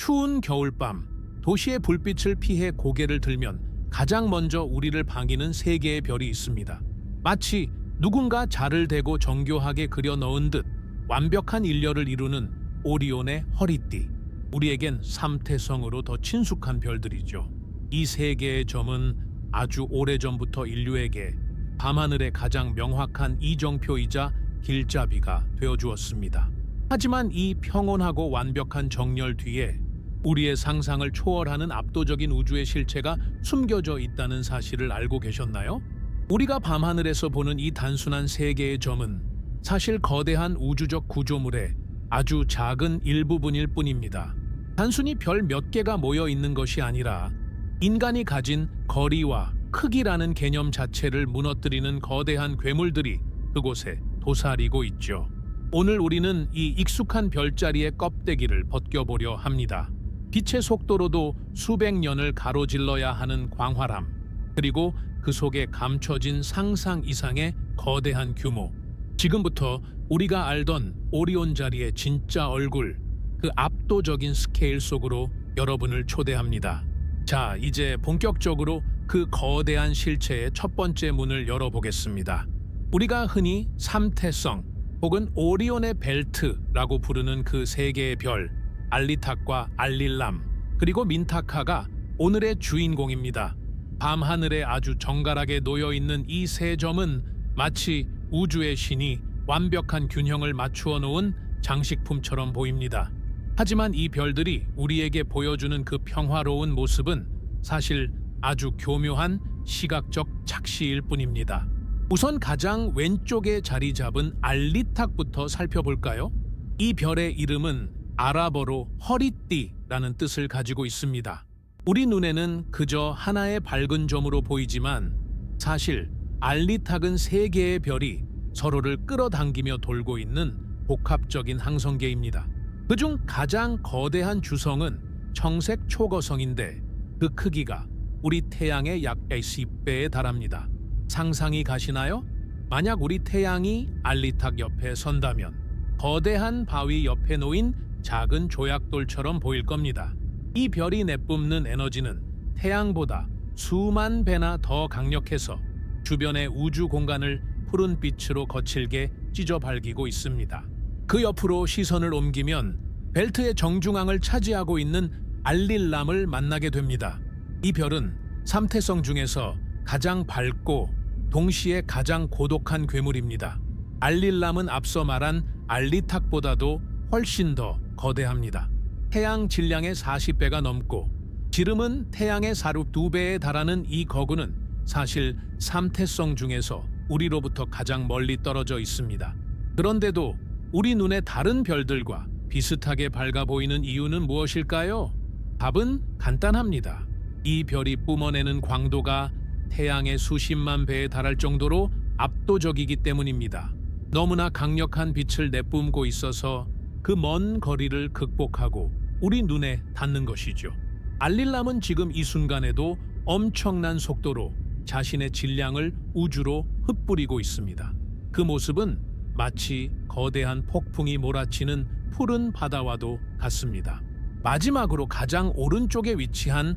추운 겨울밤, 도시의 불빛을 피해 고개를 들면 가장 먼저 우리를 반기는 세 개의 별이 있습니다. 마치 누군가 자를 대고 정교하게 그려 넣은 듯 완벽한 일렬을 이루는 오리온의 허리띠. 우리에겐 삼태성으로 더 친숙한 별들이죠. 이 세 개의 점은 아주 오래전부터 인류에게 밤하늘의 가장 명확한 이정표이자 길잡이가 되어주었습니다. 하지만 이 평온하고 완벽한 정렬 뒤에 우리의 상상을 초월하는 압도적인 우주의 실체가 숨겨져 있다는 사실을 알고 계셨나요? 우리가 밤하늘에서 보는 이 단순한 세 개의 점은 사실 거대한 우주적 구조물의 아주 작은 일부분일 뿐입니다. 단순히 별 몇 개가 모여 있는 것이 아니라 인간이 가진 거리와 크기라는 개념 자체를 무너뜨리는 거대한 괴물들이 그곳에 도사리고 있죠. 오늘 우리는 이 익숙한 별자리의 껍데기를 벗겨보려 합니다. 빛의 속도로도 수백 년을 가로질러야 하는 광활함, 그리고 그 속에 감춰진 상상 이상의 거대한 규모. 지금부터 우리가 알던 오리온 자리의 진짜 얼굴, 그 압도적인 스케일 속으로 여러분을 초대합니다. 자, 이제 본격적으로 그 거대한 실체의 첫 번째 문을 열어보겠습니다. 우리가 흔히 삼태성 혹은 오리온의 벨트라고 부르는 그 세 개의 별, 알리탁과 알릴람, 그리고 민타카가 오늘의 주인공입니다. 밤하늘에 아주 정갈하게 놓여있는 이 세 점은 마치 우주의 신이 완벽한 균형을 맞추어 놓은 장식품처럼 보입니다. 하지만 이 별들이 우리에게 보여주는 그 평화로운 모습은 사실 아주 교묘한 시각적 착시일 뿐입니다. 우선 가장 왼쪽에 자리 잡은 알리탁부터 살펴볼까요? 이 별의 이름은 아랍어로 허리띠라는 뜻을 가지고 있습니다. 우리 눈에는 그저 하나의 밝은 점으로 보이지만 사실 알리탁은 세 개의 별이 서로를 끌어당기며 돌고 있는 복합적인 항성계입니다. 그중 가장 거대한 주성은 청색 초거성인데 그 크기가 우리 태양의 약 10배에 달합니다. 상상이 가시나요? 만약 우리 태양이 알리탁 옆에 선다면 거대한 바위 옆에 놓인 작은 조약돌처럼 보일 겁니다. 이 별이 내뿜는 에너지는 태양보다 수만 배나 더 강력해서 주변의 우주 공간을 푸른 빛으로 거칠게 찢어 발기고 있습니다. 그 옆으로 시선을 옮기면 벨트의 정중앙을 차지하고 있는 알릴람을 만나게 됩니다. 이 별은 삼태성 중에서 가장 밝고 동시에 가장 고독한 괴물입니다. 알릴람은 앞서 말한 알리탁보다도 훨씬 더 거대합니다. 태양 질량의 40배가 넘고 지름은 태양의 사륙 2배에 달하는 이 거구는 사실 삼태성 중에서 우리로부터 가장 멀리 떨어져 있습니다. 그런데도 우리 눈에 다른 별들과 비슷하게 밝아 보이는 이유는 무엇일까요? 답은 간단합니다. 이 별이 뿜어내는 광도가 태양의 수십만 배에 달할 정도로 압도적이기 때문입니다. 너무나 강력한 빛을 내뿜고 있어서 그 먼 거리를 극복하고 우리 눈에 닿는 것이죠. 알릴람은 지금 이 순간에도 엄청난 속도로 자신의 질량을 우주로 흩뿌리고 있습니다. 그 모습은 마치 거대한 폭풍이 몰아치는 푸른 바다와도 같습니다. 마지막으로 가장 오른쪽에 위치한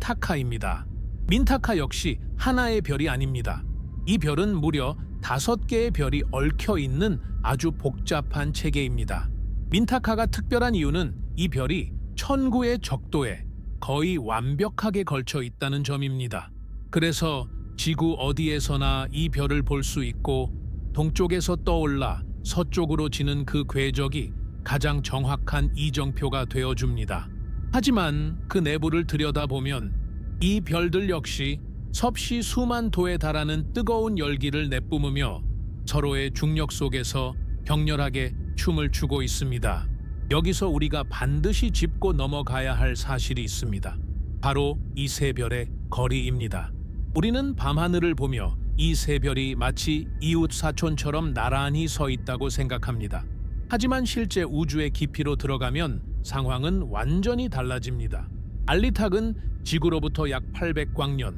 민타카입니다. 민타카 역시 하나의 별이 아닙니다. 이 별은 무려 5개의 별이 얽혀 있는 아주 복잡한 체계입니다. 민타카가 특별한 이유는 이 별이 천구의 적도에 거의 완벽하게 걸쳐 있다는 점입니다. 그래서 지구 어디에서나 이 별을 볼 수 있고 동쪽에서 떠올라 서쪽으로 지는 그 궤적이 가장 정확한 이정표가 되어줍니다. 하지만 그 내부를 들여다보면 이 별들 역시 섭씨 수만 도에 달하는 뜨거운 열기를 내뿜으며 서로의 중력 속에서 격렬하게 춤을 추고 있습니다. 여기서 우리가 반드시 짚고 넘어가야 할 사실이 있습니다. 바로 이 세 별의 거리입니다. 우리는 밤하늘을 보며 이 세 별이 마치 이웃 사촌처럼 나란히 서 있다고 생각합니다. 하지만 실제 우주의 깊이로 들어가면 상황은 완전히 달라집니다. 알리탁은 지구로부터 약 800광년,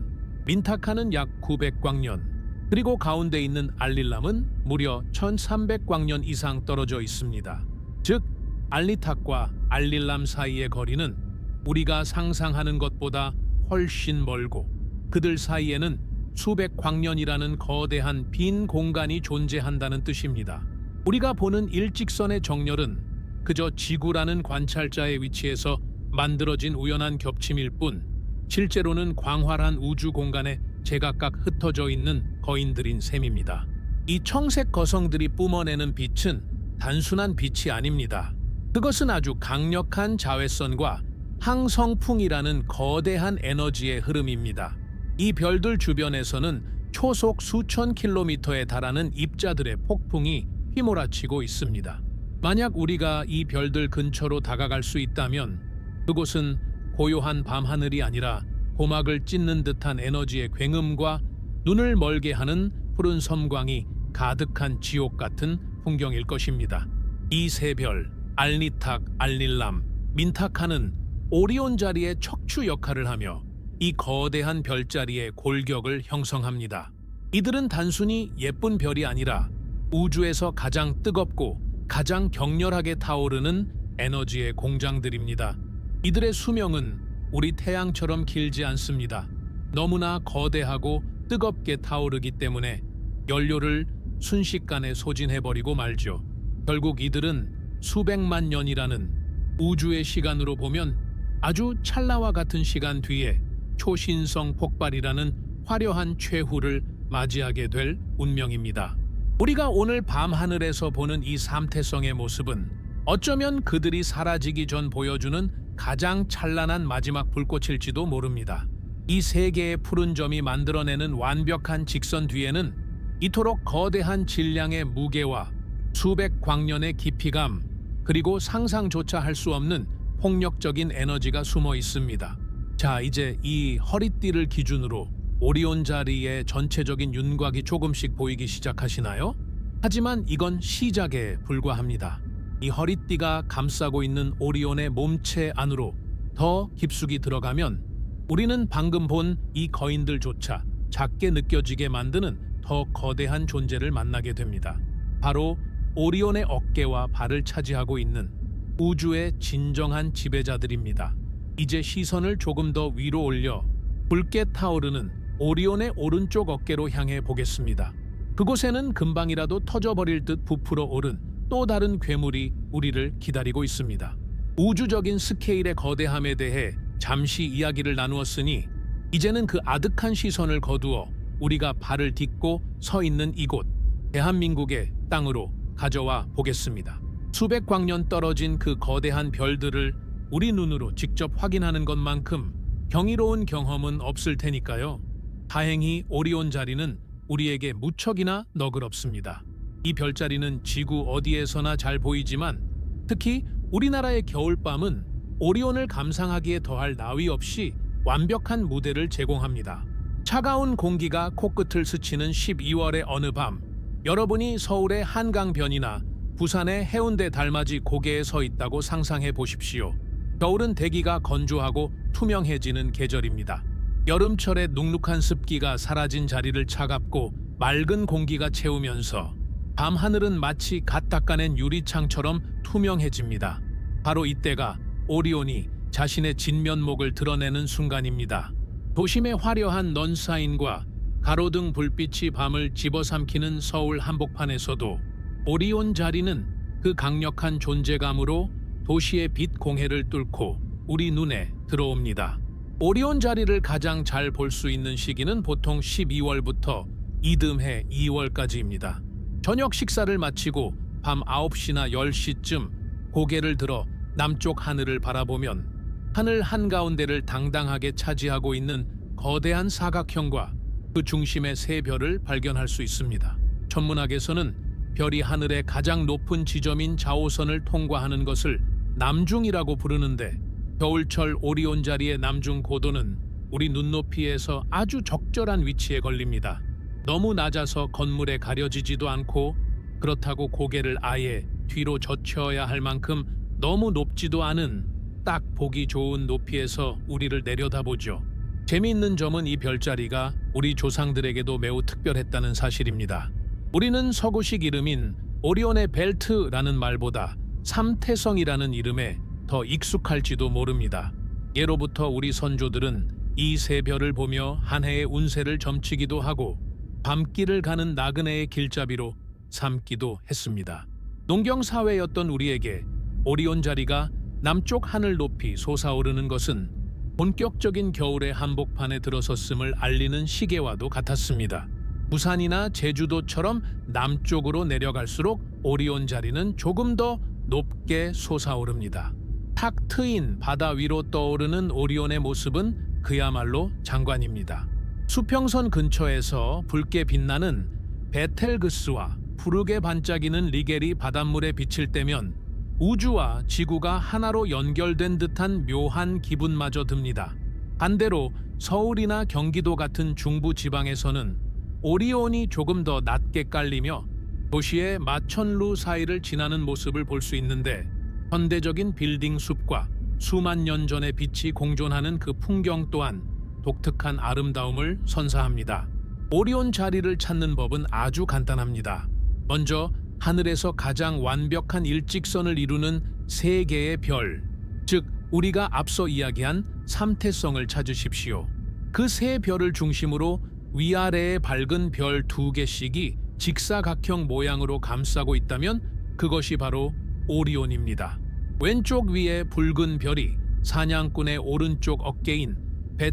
민타카는 약 900광년, 그리고 가운데 있는 알릴람은 무려 1300광년 이상 떨어져 있습니다. 즉, 알니탁과 알릴람 사이의 거리는 우리가 상상하는 것보다 훨씬 멀고 그들 사이에는 수백 광년이라는 거대한 빈 공간이 존재한다는 뜻입니다. 우리가 보는 일직선의 정렬은 그저 지구라는 관찰자의 위치에서 만들어진 우연한 겹침일 뿐 실제로는 광활한 우주 공간에 제각각 흩어져 있는 거인들인 셈입니다. 이 청색 거성들이 뿜어내는 빛은 단순한 빛이 아닙니다. 그것은 아주 강력한 자외선과 항성풍이라는 거대한 에너지의 흐름입니다. 이 별들 주변에서는 초속 수천 킬로미터에 달하는 입자들의 폭풍이 휘몰아치고 있습니다. 만약 우리가 이 별들 근처로 다가갈 수 있다면 그곳은 고요한 밤하늘이 아니라 고막을 찢는 듯한 에너지의 굉음과 눈을 멀게 하는 푸른 섬광이 가득한 지옥 같은 풍경일 것입니다. 이 세 별, 알니탁, 알릴람, 민타카는 오리온 자리의 척추 역할을 하며 이 거대한 별자리의 골격을 형성합니다. 이들은 단순히 예쁜 별이 아니라 우주에서 가장 뜨겁고 가장 격렬하게 타오르는 에너지의 공장들입니다. 이들의 수명은 우리 태양처럼 길지 않습니다. 너무나 거대하고 뜨겁게 타오르기 때문에 연료를 순식간에 소진해버리고 말죠. 결국 이들은 수백만 년이라는 우주의 시간으로 보면 아주 찰나와 같은 시간 뒤에 초신성 폭발이라는 화려한 최후를 맞이하게 될 운명입니다. 우리가 오늘 밤하늘에서 보는 이 삼태성의 모습은 어쩌면 그들이 사라지기 전 보여주는 가장 찬란한 마지막 불꽃일지도 모릅니다. 이 세 개의 푸른 점이 만들어내는 완벽한 직선 뒤에는 이토록 거대한 질량의 무게와 수백 광년의 깊이감 그리고 상상조차 할 수 없는 폭력적인 에너지가 숨어 있습니다. 자, 이제 이 허리띠를 기준으로 오리온 자리의 전체적인 윤곽이 조금씩 보이기 시작하시나요? 하지만 이건 시작에 불과합니다. 이 허리띠가 감싸고 있는 오리온의 몸체 안으로 더 깊숙이 들어가면 우리는 방금 본 이 거인들조차 작게 느껴지게 만드는 더 거대한 존재를 만나게 됩니다. 바로 오리온의 어깨와 발을 차지하고 있는 우주의 진정한 지배자들입니다. 이제 시선을 조금 더 위로 올려 붉게 타오르는 오리온의 오른쪽 어깨로 향해 보겠습니다. 그곳에는 금방이라도 터져버릴 듯 부풀어 오른 또 다른 괴물이 우리를 기다리고 있습니다. 우주적인 스케일의 거대함에 대해 잠시 이야기를 나누었으니 이제는 그 아득한 시선을 거두어 우리가 발을 딛고 서 있는 이곳, 대한민국의 땅으로 가져와 보겠습니다. 수백 광년 떨어진 그 거대한 별들을 우리 눈으로 직접 확인하는 것만큼 경이로운 경험은 없을 테니까요. 다행히 오리온 자리는 우리에게 무척이나 너그럽습니다. 이 별자리는 지구 어디에서나 잘 보이지만 특히 우리나라의 겨울밤은 오리온을 감상하기에 더할 나위 없이 완벽한 무대를 제공합니다. 차가운 공기가 코끝을 스치는 12월의 어느 밤, 여러분이 서울의 한강변이나 부산의 해운대 달맞이 고개에 서 있다고 상상해 보십시오. 겨울은 대기가 건조하고 투명해지는 계절입니다. 여름철의 눅눅한 습기가 사라진 자리를 차갑고 맑은 공기가 채우면서 밤하늘은 마치 갓 닦아낸 유리창처럼 투명해집니다. 바로 이때가 오리온이 자신의 진면목을 드러내는 순간입니다. 도심의 화려한 넌사인과 가로등 불빛이 밤을 집어삼키는 서울 한복판에서도 오리온 자리는 그 강력한 존재감으로 도시의 빛 공해를 뚫고 우리 눈에 들어옵니다. 오리온 자리를 가장 잘 볼 수 있는 시기는 보통 12월부터 이듬해 2월까지입니다. 저녁 식사를 마치고 밤 9시나 10시쯤 고개를 들어 남쪽 하늘을 바라보면 하늘 한가운데를 당당하게 차지하고 있는 거대한 사각형과 그 중심의 세 별을 발견할 수 있습니다. 천문학에서는 별이 하늘의 가장 높은 지점인 자오선을 통과하는 것을 남중이라고 부르는데 겨울철 오리온 자리의 남중 고도는 우리 눈높이에서 아주 적절한 위치에 걸립니다. 너무 낮아서 건물에 가려지지도 않고 그렇다고 고개를 아예 뒤로 젖혀야 할 만큼 너무 높지도 않은 딱 보기 좋은 높이에서 우리를 내려다보죠. 재미있는 점은 이 별자리가 우리 조상들에게도 매우 특별했다는 사실입니다. 우리는 서구식 이름인 오리온의 벨트라는 말보다 삼태성이라는 이름에 더 익숙할지도 모릅니다. 예로부터 우리 선조들은 이 세 별을 보며 한 해의 운세를 점치기도 하고 밤길을 가는 나그네의 길잡이로 삼기도 했습니다. 농경사회였던 우리에게 오리온 자리가 남쪽 하늘 높이 솟아오르는 것은 본격적인 겨울의 한복판에 들어섰음을 알리는 시계와도 같았습니다. 부산이나 제주도처럼 남쪽으로 내려갈수록 오리온 자리는 조금 더 높게 솟아오릅니다. 탁 트인 바다 위로 떠오르는 오리온의 모습은 그야말로 장관입니다. 수평선 근처에서 붉게 빛나는 베텔그스와 푸르게 반짝이는 리겔이 바닷물에 비칠 때면 우주와 지구가 하나로 연결된 듯한 묘한 기분마저 듭니다. 반대로 서울이나 경기도 같은 중부 지방에서는 오리온이 조금 더 낮게 깔리며 도시의 마천루 사이를 지나는 모습을 볼 수 있는데 현대적인 빌딩 숲과 수만 년 전의 빛이 공존하는 그 풍경 또한 독특한 아름다움을 선사합니다. 오리온 자리를 찾는 법은 아주 간단합니다. 먼저 하늘에서 가장 완벽한 일직선을 이루는 세 개의 별, 즉 우리가 앞서 이야기한 삼태성을 찾으십시오. 그 세 별을 중심으로 위아래에 밝은 별 2개씩이 직사각형 모양으로 감싸고 있다면 그것이 바로 오리온입니다. 왼쪽 위에 붉은 별이 사냥꾼의 오른쪽 어깨인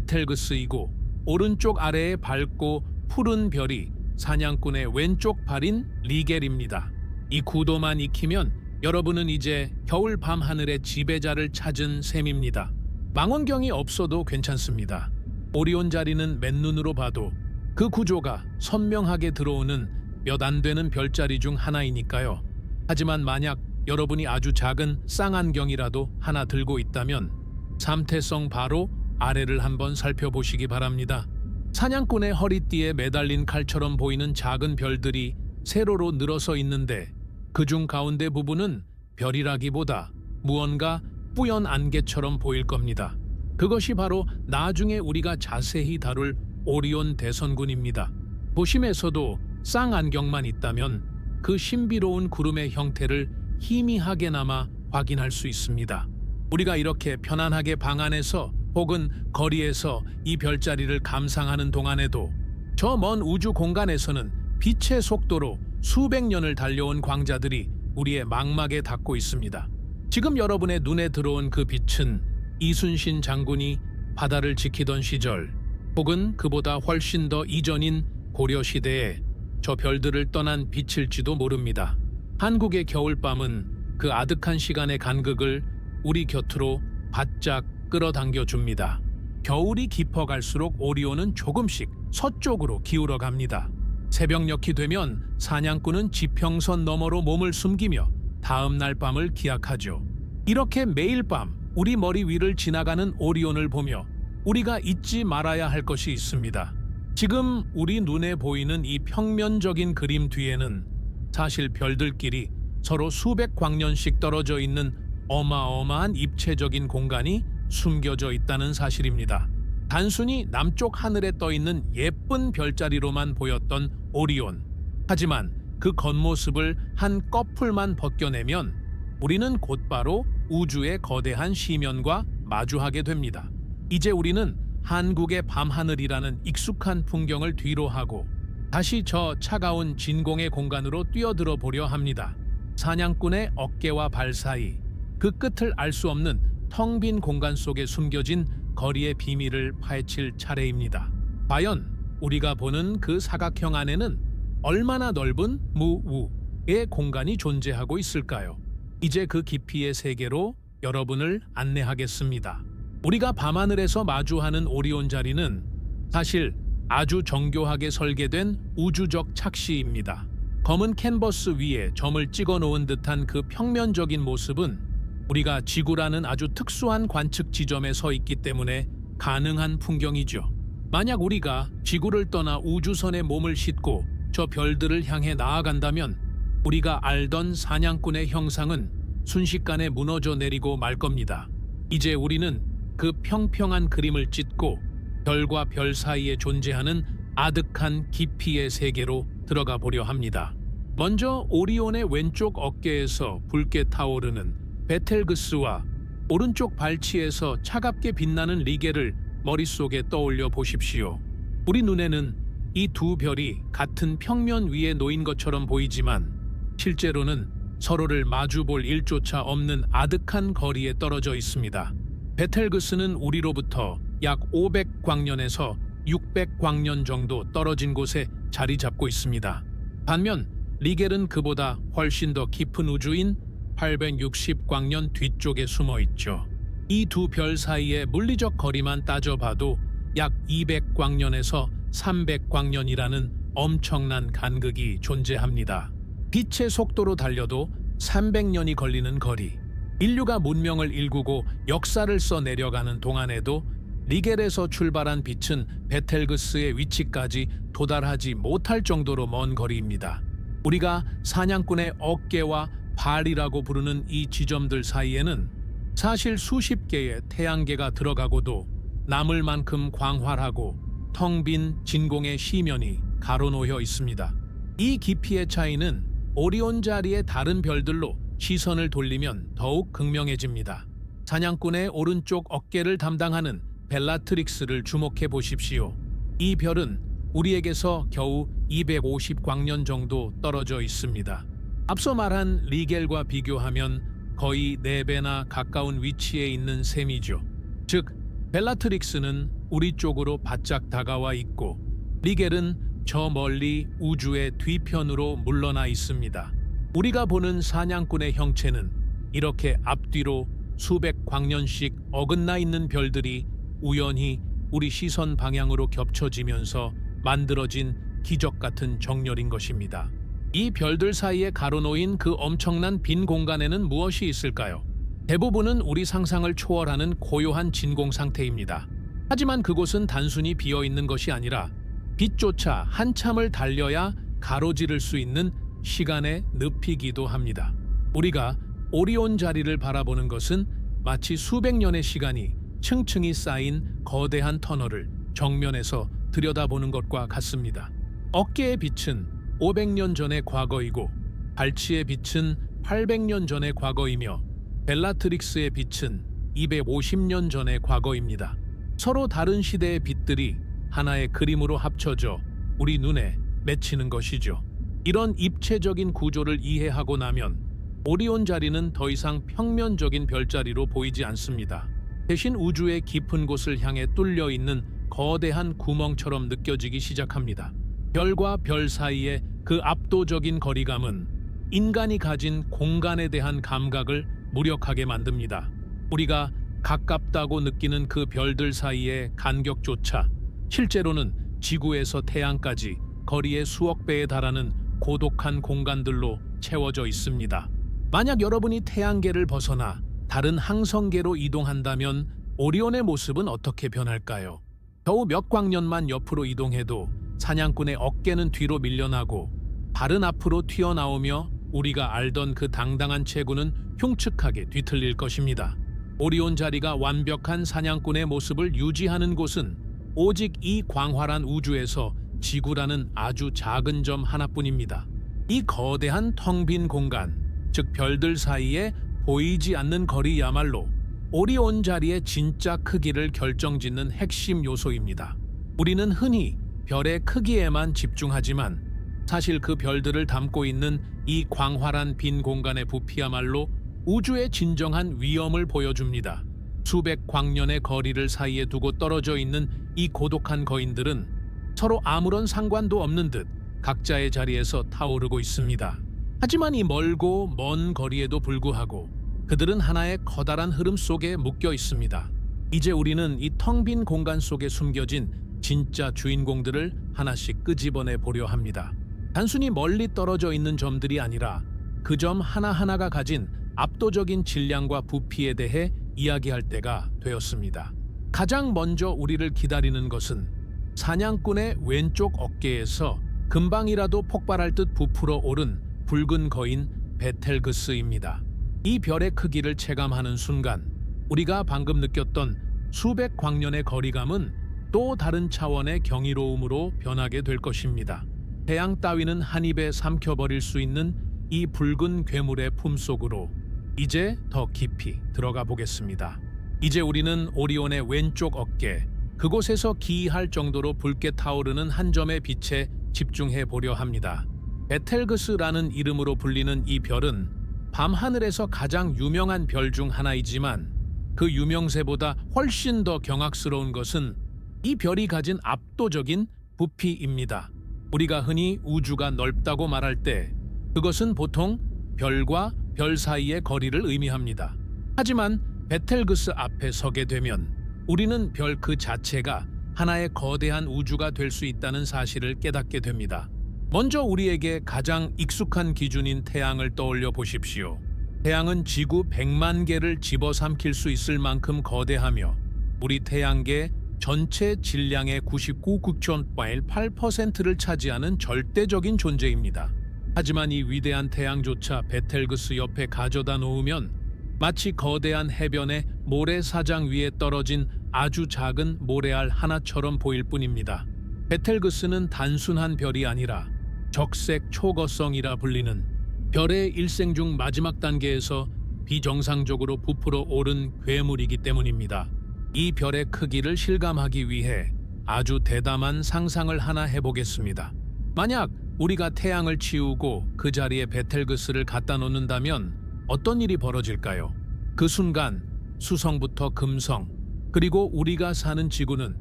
베텔그스이고 오른쪽 아래에 밝고 푸른 별이 사냥꾼의 왼쪽 발인 리겔입니다. 이 구도만 익히면 여러분은 이제 겨울 밤 하늘의 지배자를 찾은 셈입니다. 망원경이 없어도 괜찮습니다. 오리온 자리는 맨눈으로 봐도 그 구조가 선명하게 들어오는 몇 안 되는 별자리 중 하나이니까요. 하지만 만약 여러분이 아주 작은 쌍안경이라도 하나 들고 있다면 삼태성 바로 아래를 한번 살펴보시기 바랍니다. 사냥꾼의 허리띠에 매달린 칼처럼 보이는 작은 별들이 세로로 늘어서 있는데 그중 가운데 부분은 별이라기보다 무언가 뿌연 안개처럼 보일 겁니다. 그것이 바로 나중에 우리가 자세히 다룰 오리온 대선군입니다. 도심에서도 쌍안경만 있다면 그 신비로운 구름의 형태를 희미하게나마 확인할 수 있습니다. 우리가 이렇게 편안하게 방 안에서 혹은 거리에서 이 별자리를 감상하는 동안에도 저 먼 우주 공간에서는 빛의 속도로 수백 년을 달려온 광자들이 우리의 망막에 닿고 있습니다. 지금 여러분의 눈에 들어온 그 빛은 이순신 장군이 바다를 지키던 시절 혹은 그보다 훨씬 더 이전인 고려시대에 저 별들을 떠난 빛일지도 모릅니다. 한국의 겨울밤은 그 아득한 시간의 간극을 우리 곁으로 바짝 끌어당겨 줍니다. 겨울이 깊어갈수록 오리온은 조금씩 서쪽으로 기울어 갑니다. 새벽녘이 되면 사냥꾼은 지평선 너머로 몸을 숨기며 다음 날 밤을 기약하죠. 이렇게 매일 밤 우리 머리 위를 지나가는 오리온을 보며 우리가 잊지 말아야 할 것이 있습니다. 지금 우리 눈에 보이는 이 평면적인 그림 뒤에는 사실 별들끼리 서로 수백 광년씩 떨어져 있는 어마어마한 입체적인 공간이 숨겨져 있다는 사실입니다. 단순히 남쪽 하늘에 떠 있는 예쁜 별자리로만 보였던 오리온. 하지만 그 겉모습을 한 꺼풀만 벗겨내면 우리는 곧바로 우주의 거대한 시면과 마주하게 됩니다. 이제 우리는 한국의 밤하늘이라는 익숙한 풍경을 뒤로하고 다시 저 차가운 진공의 공간으로 뛰어들어 보려 합니다. 사냥꾼의 어깨와 발 사이, 그 끝을 알 수 없는 텅 빈 공간 속에 숨겨진 거리의 비밀을 파헤칠 차례입니다. 과연 우리가 보는 그 사각형 안에는 얼마나 넓은 무우의 공간이 존재하고 있을까요? 이제 그 깊이의 세계로 여러분을 안내하겠습니다. 우리가 밤하늘에서 마주하는 오리온 자리는 사실 아주 정교하게 설계된 우주적 착시입니다. 검은 캔버스 위에 점을 찍어 놓은 듯한 그 평면적인 모습은 우리가 지구라는 아주 특수한 관측 지점에 서 있기 때문에 가능한 풍경이죠. 만약 우리가 지구를 떠나 우주선에 몸을 싣고 저 별들을 향해 나아간다면 우리가 알던 사냥꾼의 형상은 순식간에 무너져 내리고 말 겁니다. 이제 우리는 그 평평한 그림을 찢고 별과 별 사이에 존재하는 아득한 깊이의 세계로 들어가 보려 합니다. 먼저 오리온의 왼쪽 어깨에서 붉게 타오르는 베텔그스와 오른쪽 발치에서 차갑게 빛나는 리게를 머릿속에 떠올려 보십시오. 우리 눈에는 이 두 별이 같은 평면 위에 놓인 것처럼 보이지만 실제로는 서로를 마주볼 일조차 없는 아득한 거리에 떨어져 있습니다. 베텔그스는 우리로부터 약 500광년에서 600광년 정도 떨어진 곳에 자리 잡고 있습니다. 반면 리겔은 그보다 훨씬 더 깊은 우주인 860광년 뒤쪽에 숨어 있죠. 이 두 별 사이의 물리적 거리만 따져봐도 약 200광년에서 300광년이라는 엄청난 간극이 존재합니다. 빛의 속도로 달려도 300년이 걸리는 거리. 인류가 문명을 일구고 역사를 써 내려가는 동안에도 리겔에서 출발한 빛은 베텔그스의 위치까지 도달하지 못할 정도로 먼 거리입니다. 우리가 사냥꾼의 어깨와 발이라고 부르는 이 지점들 사이에는 사실 수십 개의 태양계가 들어가고도 남을 만큼 광활하고 텅 빈 진공의 시면이 가로놓여 있습니다. 이 깊이의 차이는 오리온 자리의 다른 별들로 시선을 돌리면 더욱 극명해집니다. 사냥꾼의 오른쪽 어깨를 담당하는 벨라트릭스를 주목해 보십시오. 이 별은 우리에게서 겨우 250광년 정도 떨어져 있습니다. 앞서 말한 리겔과 비교하면 거의 4배나 가까운 위치에 있는 셈이죠. 즉, 벨라트릭스는 우리 쪽으로 바짝 다가와 있고 리겔은 저 멀리 우주의 뒤편으로 물러나 있습니다. 우리가 보는 사냥꾼의 형체는 이렇게 앞뒤로 수백 광년씩 어긋나 있는 별들이 우연히 우리 시선 방향으로 겹쳐지면서 만들어진 기적 같은 정렬인 것입니다. 이 별들 사이에 가로놓인 그 엄청난 빈 공간에는 무엇이 있을까요? 대부분은 우리 상상을 초월하는 고요한 진공 상태입니다. 하지만 그곳은 단순히 비어있는 것이 아니라 빛조차 한참을 달려야 가로지를 수 있는 시간의 늪이기도 합니다. 우리가 오리온 자리를 바라보는 것은 마치 수백 년의 시간이 층층이 쌓인 거대한 터널을 정면에서 들여다보는 것과 같습니다. 어깨의 빛은 500년 전의 과거이고 발치의 빛은 800년 전의 과거이며 벨라트릭스의 빛은 250년 전의 과거입니다. 서로 다른 시대의 빛들이 하나의 그림으로 합쳐져 우리 눈에 맺히는 것이죠. 이런 입체적인 구조를 이해하고 나면 오리온 자리는 더 이상 평면적인 별자리로 보이지 않습니다. 대신 우주의 깊은 곳을 향해 뚫려 있는 거대한 구멍처럼 느껴지기 시작합니다. 별과 별 사이의 그 압도적인 거리감은 인간이 가진 공간에 대한 감각을 무력하게 만듭니다. 우리가 가깝다고 느끼는 그 별들 사이의 간격조차 실제로는 지구에서 태양까지 거리의 수억 배에 달하는 고독한 공간들로 채워져 있습니다. 만약 여러분이 태양계를 벗어나 다른 항성계로 이동한다면 오리온의 모습은 어떻게 변할까요? 겨우 몇 광년만 옆으로 이동해도 사냥꾼의 어깨는 뒤로 밀려나고 발은 앞으로 튀어나오며 우리가 알던 그 당당한 체구는 흉측하게 뒤틀릴 것입니다. 오리온 자리가 완벽한 사냥꾼의 모습을 유지하는 곳은 오직 이 광활한 우주에서 지구라는 아주 작은 점 하나뿐입니다. 이 거대한 텅 빈 공간, 즉 별들 사이에 보이지 않는 거리야말로 오리온 자리의 진짜 크기를 결정짓는 핵심 요소입니다. 우리는 흔히 별의 크기에만 집중하지만 사실 그 별들을 담고 있는 이 광활한 빈 공간의 부피야말로 우주의 진정한 위엄을 보여줍니다. 수백 광년의 거리를 사이에 두고 떨어져 있는 이 고독한 거인들은 서로 아무런 상관도 없는 듯 각자의 자리에서 타오르고 있습니다. 하지만 이 멀고 먼 거리에도 불구하고 그들은 하나의 커다란 흐름 속에 묶여 있습니다. 이제 우리는 이 텅 빈 공간 속에 숨겨진 진짜 주인공들을 하나씩 끄집어내 보려 합니다. 단순히 멀리 떨어져 있는 점들이 아니라 그 점 하나하나가 가진 압도적인 질량과 부피에 대해 이야기할 때가 되었습니다. 가장 먼저 우리를 기다리는 것은 사냥꾼의 왼쪽 어깨에서 금방이라도 폭발할 듯 부풀어 오른 붉은 거인 베텔그스입니다. 이 별의 크기를 체감하는 순간 우리가 방금 느꼈던 수백 광년의 거리감은 또 다른 차원의 경이로움으로 변하게 될 것입니다. 태양 따위는 한 입에 삼켜버릴 수 있는 이 붉은 괴물의 품속으로 이제 더 깊이 들어가 보겠습니다. 이제 우리는 오리온의 왼쪽 어깨, 그곳에서 기이할 정도로 붉게 타오르는 한 점의 빛에 집중해 보려 합니다. 베텔그스라는 이름으로 불리는 이 별은 밤하늘에서 가장 유명한 별 중 하나이지만 그 유명세보다 훨씬 더 경악스러운 것은 이 별이 가진 압도적인 부피입니다. 우리가 흔히 우주가 넓다고 말할 때 그것은 보통 별과 별 사이의 거리를 의미합니다. 하지만 베텔그스 앞에 서게 되면 우리는 별 그 자체가 하나의 거대한 우주가 될 수 있다는 사실을 깨닫게 됩니다. 먼저 우리에게 가장 익숙한 기준인 태양을 떠올려 보십시오. 태양은 지구 100만 개를 집어삼킬 수 있을 만큼 거대하며 우리 태양계 전체 질량의 99.8%를 차지하는 절대적인 존재입니다. 하지만 이 위대한 태양조차 베텔그스 옆에 가져다 놓으면 마치 거대한 해변의 모래사장 위에 떨어진 아주 작은 모래알 하나처럼 보일 뿐입니다. 베텔그스는 단순한 별이 아니라 적색 초거성이라 불리는 별의 일생 중 마지막 단계에서 비정상적으로 부풀어 오른 괴물이기 때문입니다. 이 별의 크기를 실감하기 위해 아주 대담한 상상을 하나 해보겠습니다. 만약 우리가 태양을 치우고 그 자리에 베텔그스를 갖다 놓는다면 어떤 일이 벌어질까요? 그 순간 수성부터 금성, 그리고 우리가 사는 지구는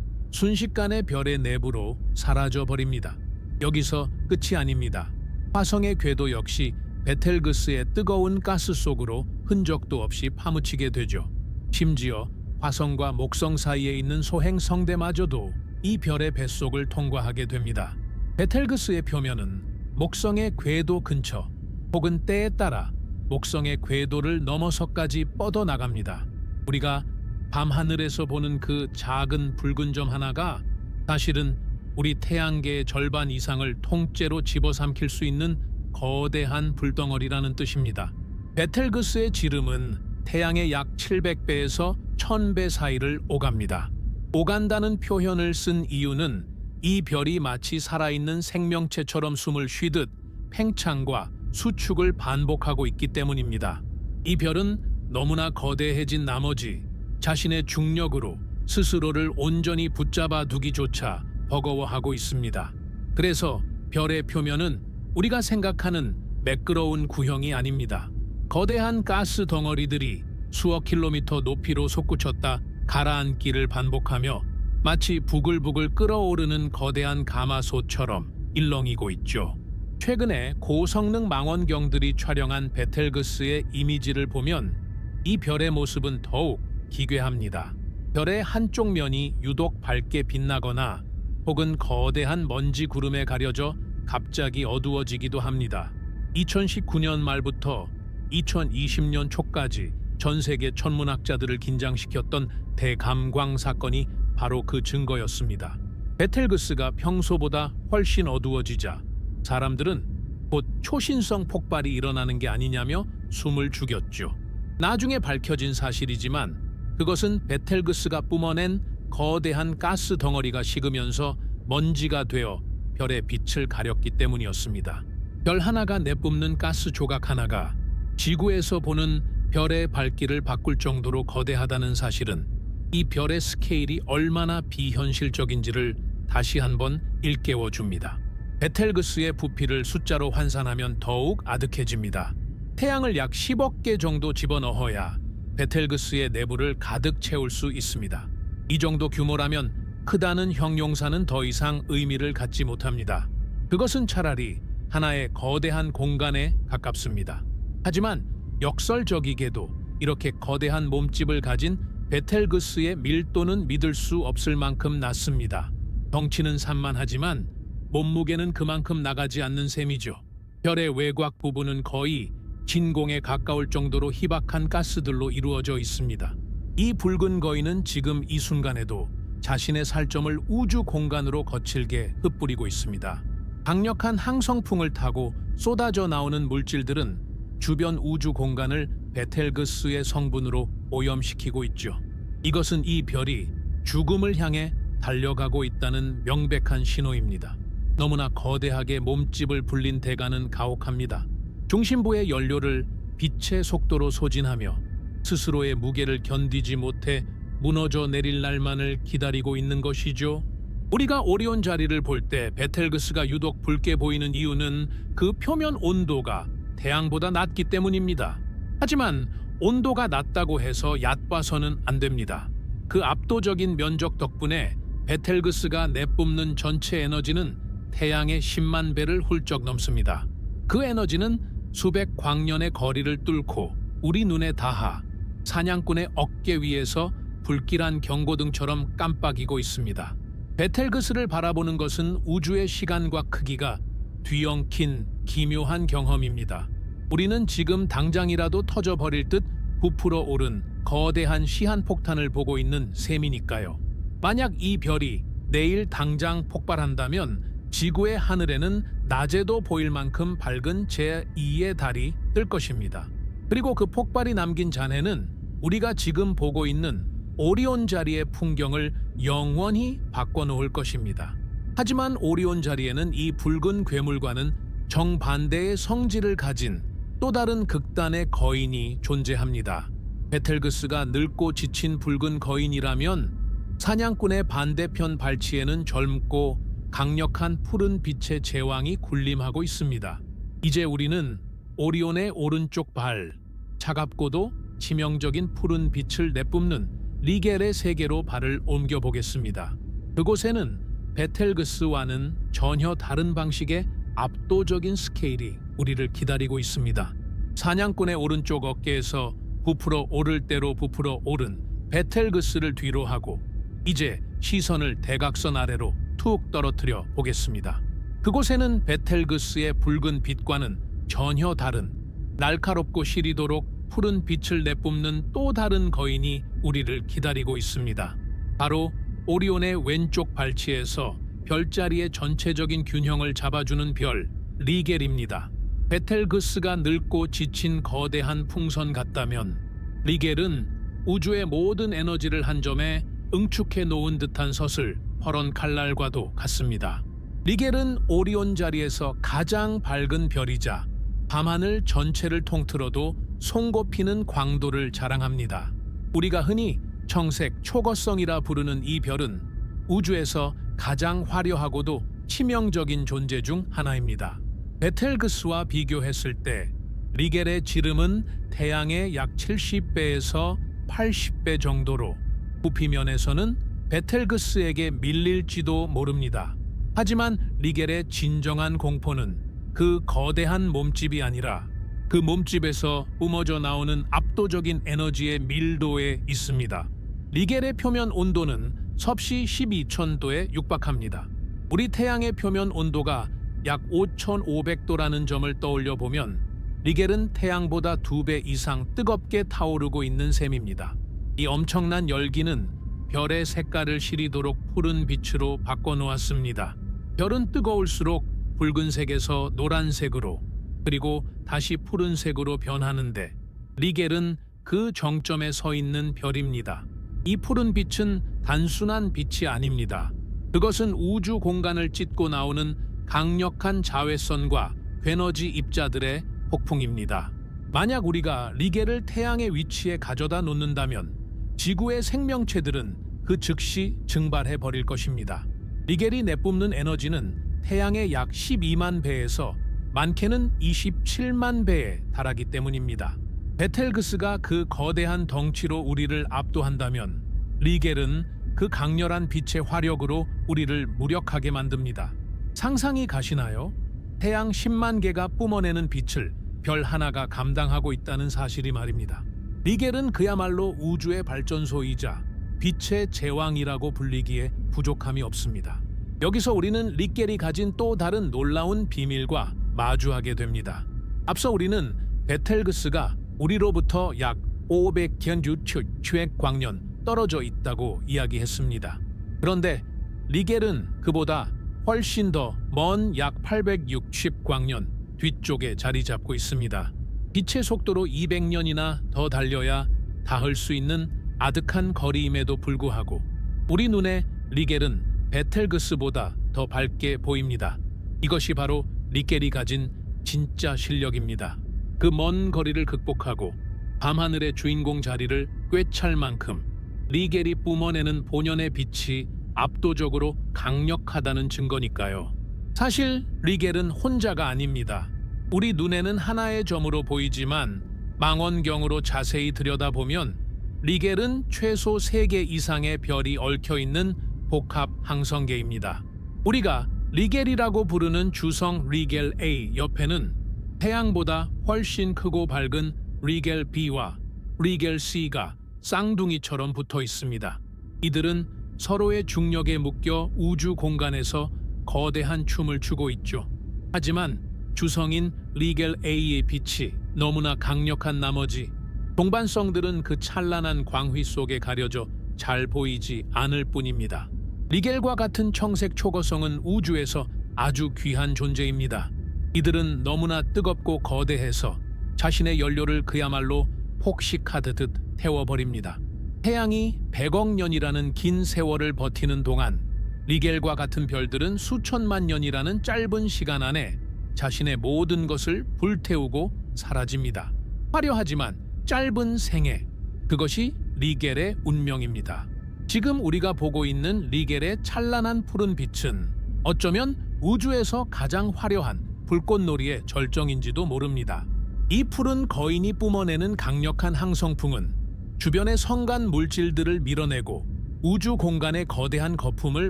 순식간에 별의 내부로 사라져 버립니다. 여기서 끝이 아닙니다. 화성의 궤도 역시 베텔그스의 뜨거운 가스 속으로 흔적도 없이 파묻히게 되죠. 심지어 화성과 목성 사이에 있는 소행 성대마저도 이 별의 뱃속을 통과하게 됩니다. 베텔그스의 표면은 목성의 궤도 근처 혹은 때에 따라 목성의 궤도를 넘어서까지 뻗어나갑니다. 우리가 밤하늘에서 보는 그 작은 붉은 점 하나가 사실은 우리 태양계의 절반 이상을 통째로 집어삼킬 수 있는 거대한 불덩어리라는 뜻입니다. 베텔그스의 지름은 태양의 약 700배에서 1000배 사이를 오갑니다. 오간다는 표현을 쓴 이유는 이 별이 마치 살아있는 생명체처럼 숨을 쉬듯 팽창과 수축을 반복하고 있기 때문입니다. 이 별은 너무나 거대해진 나머지 자신의 중력으로 스스로를 온전히 붙잡아 두기조차 버거워하고 있습니다. 그래서 별의 표면은 우리가 생각하는 매끄러운 구형이 아닙니다. 거대한 가스 덩어리들이 수억 킬로미터 높이로 솟구쳤다 가라앉기를 반복하며 마치 부글부글 끓어오르는 거대한 가마솥처럼 일렁이고 있죠. 최근에 고성능 망원경들이 촬영한 베텔그스의 이미지를 보면 이 별의 모습은 더욱 기괴합니다. 별의 한쪽 면이 유독 밝게 빛나거나 혹은 거대한 먼지 구름에 가려져 갑자기 어두워지기도 합니다. 2019년 말부터 2020년 초까지 전 세계 천문학자들을 긴장시켰던 대감광 사건이 바로 그 증거였습니다. 베텔그스가 평소보다 훨씬 어두워지자 사람들은 곧 초신성 폭발이 일어나는 게 아니냐며 숨을 죽였죠. 나중에 밝혀진 사실이지만 그것은 베텔그스가 뿜어낸 거대한 가스 덩어리가 식으면서 먼지가 되어 별의 빛을 가렸기 때문이었습니다. 별 하나가 내뿜는 가스 조각 하나가 지구에서 보는 별의 밝기를 바꿀 정도로 거대하다는 사실은 이 별의 스케일이 얼마나 비현실적인지를 다시 한번 일깨워 줍니다. 베텔그스의 부피를 숫자로 환산하면 더욱 아득해집니다. 태양을 약 10억 개 정도 집어넣어야 베텔그스의 내부를 가득 채울 수 있습니다. 이 정도 규모라면 크다는 형용사는 더 이상 의미를 갖지 못합니다. 그것은 차라리 하나의 거대한 공간에 가깝습니다. 하지만 역설적이게도 이렇게 거대한 몸집을 가진 베텔그스의 밀도는 믿을 수 없을 만큼 낮습니다. 덩치는 산만하지만 몸무게는 그만큼 나가지 않는 셈이죠. 별의 외곽 부분은 거의 진공에 가까울 정도로 희박한 가스들로 이루어져 있습니다. 이 붉은 거인은 지금 이 순간에도 자신의 살점을 우주 공간으로 거칠게 흩뿌리고 있습니다. 강력한 항성풍을 타고 쏟아져 나오는 물질들은 주변 우주 공간을 베텔그스의 성분으로 오염시키고 있죠. 이것은 이 별이 죽음을 향해 달려가고 있다는 명백한 신호입니다. 너무나 거대하게 몸집을 불린 대가는 가혹합니다. 중심부의 연료를 빛의 속도로 소진하며 스스로의 무게를 견디지 못해 무너져 내릴 날만을 기다리고 있는 것이죠. 우리가 오리온 자리를 볼 때 베텔그스가 유독 붉게 보이는 이유는 그 표면 온도가 태양보다 낮기 때문입니다. 하지만 온도가 낮다고 해서 얕봐서는 안 됩니다. 그 압도적인 면적 덕분에 베텔그스가 내뿜는 전체 에너지는 태양의 10만 배를 훌쩍 넘습니다. 그 에너지는 수백 광년의 거리를 뚫고 우리 눈에 닿아 사냥꾼의 어깨 위에서 불길한 경고등처럼 깜빡이고 있습니다. 베텔그스를 바라보는 것은 우주의 시간과 크기가 뒤엉킨 기묘한 경험입니다. 우리는 지금 당장이라도 터져버릴 듯 부풀어 오른 거대한 시한폭탄을 보고 있는 셈이니까요. 만약 이 별이 내일 당장 폭발한다면 지구의 하늘에는 낮에도 보일 만큼 밝은 제2의 달이 뜰 것입니다. 그리고 그 폭발이 남긴 잔해는 우리가 지금 보고 있는 오리온 자리의 풍경을 영원히 바꿔놓을 것입니다. 하지만 오리온 자리에는 이 붉은 괴물과는 정반대의 성질을 가진 또 다른 극단의 거인이 존재합니다. 베텔그스가 늙고 지친 붉은 거인이라면 사냥꾼의 반대편 발치에는 젊고 강력한 푸른 빛의 제왕이 군림하고 있습니다. 이제 우리는 오리온의 오른쪽 발, 차갑고도 치명적인 푸른 빛을 내뿜는 리겔의 세계로 발을 옮겨보겠습니다. 그곳에는 베텔그스와는 전혀 다른 방식의 압도적인 스케일이 우리를 기다리고 있습니다. 사냥꾼의 오른쪽 어깨에서 부풀어 오를 대로 부풀어 오른 베텔그스를 뒤로 하고 이제 시선을 대각선 아래로 툭 떨어뜨려 보겠습니다. 그곳에는 베텔그스의 붉은 빛과는 전혀 다른 날카롭고 시리도록 푸른 빛을 내뿜는 또 다른 거인이 우리를 기다리고 있습니다. 바로 오리온의 왼쪽 발치에서 별자리의 전체적인 균형을 잡아주는 별 리겔입니다. 베텔그스가 늙고 지친 거대한 풍선 같다면 리겔은 우주의 모든 에너지를 한 점에 응축해 놓은 듯한 서슬 퍼런 칼날과도 같습니다. 리겔은 오리온 자리에서 가장 밝은 별이자 밤하늘 전체를 통틀어도 손꼽히는 광도를 자랑합니다. 우리가 흔히 청색 초거성이라 부르는 이 별은 우주에서 가장 화려하고도 치명적인 존재 중 하나입니다. 베텔그스와 비교했을 때 리겔의 지름은 태양의 약 70배에서 80배 정도로 부피면에서는 베텔그스에게 밀릴지도 모릅니다. 하지만 리겔의 진정한 공포는 그 거대한 몸집이 아니라 그 몸집에서 뿜어져 나오는 압도적인 에너지의 밀도에 있습니다. 리겔의 표면 온도는 섭씨 12,000도에 육박합니다. 우리 태양의 표면 온도가 약 5,500도라는 점을 떠올려 보면 리겔은 태양보다 2배 이상 뜨겁게 타오르고 있는 셈입니다. 이 엄청난 열기는 별의 색깔을 시리도록 푸른 빛으로 바꿔놓았습니다. 별은 뜨거울수록 붉은색에서 노란색으로 그리고 다시 푸른색으로 변하는데 리겔은 그 정점에 서 있는 별입니다. 이 푸른 빛은 단순한 빛이 아닙니다. 그것은 우주 공간을 찢고 나오는 강력한 자외선과 괴너지 입자들의 폭풍입니다. 만약 우리가 리겔을 태양의 위치에 가져다 놓는다면 지구의 생명체들은 그 즉시 증발해 버릴 것입니다. 리겔이 내뿜는 에너지는 태양의 약 12만 배에서 많게는 27만 배에 달하기 때문입니다. 베텔그스가 그 거대한 덩치로 우리를 압도한다면 리겔은 그 강렬한 빛의 화력으로 우리를 무력하게 만듭니다. 상상이 가시나요? 태양 10만 개가 뿜어내는 빛을 별 하나가 감당하고 있다는 사실이 말입니다. 리겔은 그야말로 우주의 발전소이자 빛의 제왕이라고 불리기에 부족함이 없습니다. 여기서 우리는 리겔이 가진 또 다른 놀라운 비밀과 마주하게 됩니다. 앞서 우리는 베텔그스가 우리로부터 약 500견주추액 광년 떨어져 있다고 이야기했습니다. 그런데 리겔은 그보다 훨씬 더 먼 약 860광년 뒤쪽에 자리 잡고 있습니다. 빛의 속도로 200년이나 더 달려야 닿을 수 있는 아득한 거리임에도 불구하고 우리 눈에 리겔은 베텔그스보다 더 밝게 보입니다. 이것이 바로 리겔이 가진 진짜 실력입니다. 그 먼 거리를 극복하고 밤하늘의 주인공 자리를 꿰찰 만큼 리겔이 뿜어내는 본연의 빛이 압도적으로 강력하다는 증거니까요. 사실 리겔은 혼자가 아닙니다. 우리 눈에는 하나의 점으로 보이지만 망원경으로 자세히 들여다보면 리겔은 최소 3개 이상의 별이 얽혀있는 복합 항성계입니다. 우리가 리겔이라고 부르는 주성 리겔 A 옆에는 태양보다 훨씬 크고 밝은 리겔 B와 리겔 C가 쌍둥이처럼 붙어 있습니다. 이들은 서로의 중력에 묶여 우주 공간에서 거대한 춤을 추고 있죠. 하지만 주성인 리겔 A의 빛이 너무나 강력한 나머지 동반성들은 그 찬란한 광휘 속에 가려져 잘 보이지 않을 뿐입니다. 리겔과 같은 청색 초거성은 우주에서 아주 귀한 존재입니다. 이들은 너무나 뜨겁고 거대해서 자신의 연료를 그야말로 폭식하듯 태워버립니다. 태양이 100억 년이라는 긴 세월을 버티는 동안 리겔과 같은 별들은 수천만 년이라는 짧은 시간 안에 자신의 모든 것을 불태우고 사라집니다. 화려하지만 짧은 생애, 그것이 리겔의 운명입니다. 지금 우리가 보고 있는 리겔의 찬란한 푸른 빛은 어쩌면 우주에서 가장 화려한 불꽃놀이의 절정인지도 모릅니다. 이 푸른 거인이 뿜어내는 강력한 항성풍은 주변의 성간 물질들을 밀어내고 우주 공간의 거대한 거품을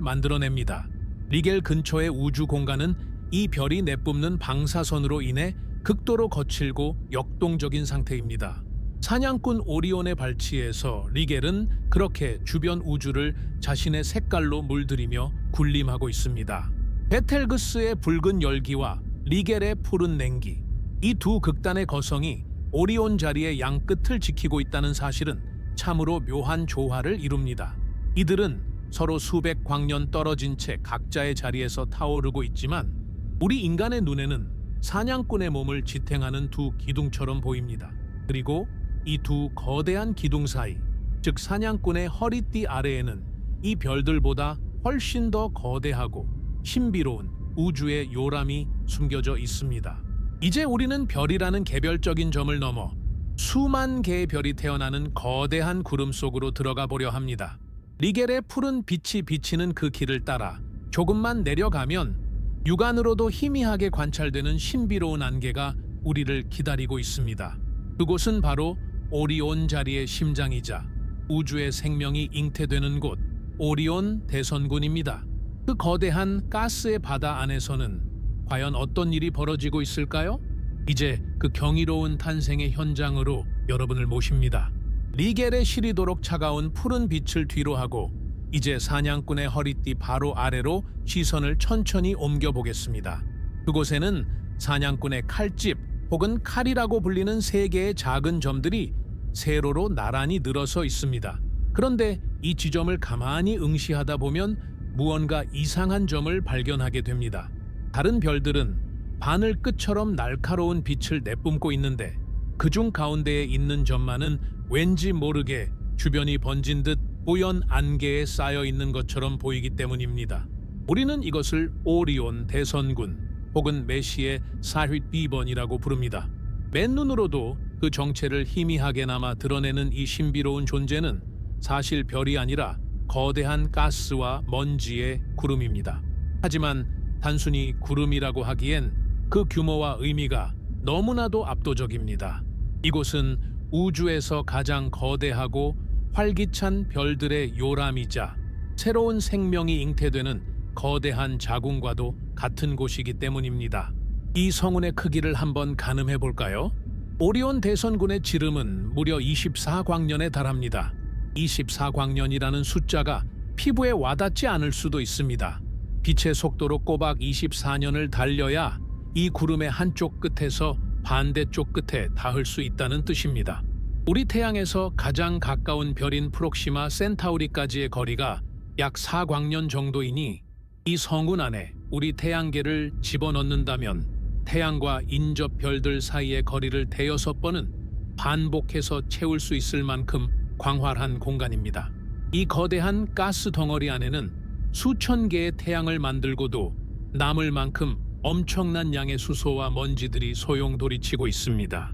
만들어냅니다. 리겔 근처의 우주 공간은 이 별이 내뿜는 방사선으로 인해 극도로 거칠고 역동적인 상태입니다. 사냥꾼 오리온의 발치에서 리겔은 그렇게 주변 우주를 자신의 색깔로 물들이며 군림하고 있습니다. 베텔그스의 붉은 열기와 리겔의 푸른 냉기, 이 두 극단의 거성이 오리온 자리의 양끝을 지키고 있다는 사실은 참으로 묘한 조화를 이룹니다. 이들은 서로 수백 광년 떨어진 채 각자의 자리에서 타오르고 있지만 우리 인간의 눈에는 사냥꾼의 몸을 지탱하는 두 기둥처럼 보입니다. 그리고 이 두 거대한 기둥 사이, 즉 사냥꾼의 허리띠 아래에는 이 별들보다 훨씬 더 거대하고 신비로운 우주의 요람이 숨겨져 있습니다. 이제 우리는 별이라는 개별적인 점을 넘어 수만 개의 별이 태어나는 거대한 구름 속으로 들어가 보려 합니다. 리겔의 푸른 빛이 비치는 그 길을 따라 조금만 내려가면 육안으로도 희미하게 관찰되는 신비로운 안개가 우리를 기다리고 있습니다. 그곳은 바로 오리온 자리의 심장이자 우주의 생명이 잉태되는 곳, 오리온 대선군입니다. 그 거대한 가스의 바다 안에서는 과연 어떤 일이 벌어지고 있을까요? 이제 그 경이로운 탄생의 현장으로 여러분을 모십니다. 리겔의 시리도록 차가운 푸른 빛을 뒤로하고 이제 사냥꾼의 허리띠 바로 아래로 시선을 천천히 옮겨보겠습니다. 그곳에는 사냥꾼의 칼집 혹은 칼이라고 불리는 3개의 작은 점들이 세로로 나란히 늘어서 있습니다. 그런데 이 지점을 가만히 응시하다 보면 무언가 이상한 점을 발견하게 됩니다. 다른 별들은 바늘 끝처럼 날카로운 빛을 내뿜고 있는데 그중 가운데에 있는 점만은 왠지 모르게 주변이 번진 듯 뿌연 안개에 쌓여 있는 것처럼 보이기 때문입니다. 우리는 이것을 오리온 대선군 혹은 메시의 사휘 비번이라고 부릅니다. 맨눈으로도 그 정체를 희미하게나마 드러내는 이 신비로운 존재는 사실 별이 아니라 거대한 가스와 먼지의 구름입니다. 하지만 단순히 구름이라고 하기엔 그 규모와 의미가 너무나도 압도적입니다. 이곳은 우주에서 가장 거대하고 활기찬 별들의 요람이자 새로운 생명이 잉태되는 거대한 자궁과도 같은 곳이기 때문입니다. 이 성운의 크기를 한번 가늠해 볼까요? 오리온 대선군의 지름은 무려 24광년에 달합니다. 24광년이라는 숫자가 피부에 와닿지 않을 수도 있습니다. 빛의 속도로 꼬박 24년을 달려야 이 구름의 한쪽 끝에서 반대쪽 끝에 닿을 수 있다는 뜻입니다. 우리 태양에서 가장 가까운 별인 프록시마 센타우리까지의 거리가 약 4광년 정도이니 이 성운 안에 우리 태양계를 집어넣는다면 태양과 인접 별들 사이의 거리를 대여섯 번은 반복해서 채울 수 있을 만큼 광활한 공간입니다. 이 거대한 가스 덩어리 안에는 수천 개의 태양을 만들고도 남을 만큼 엄청난 양의 수소와 먼지들이 소용돌이치고 있습니다.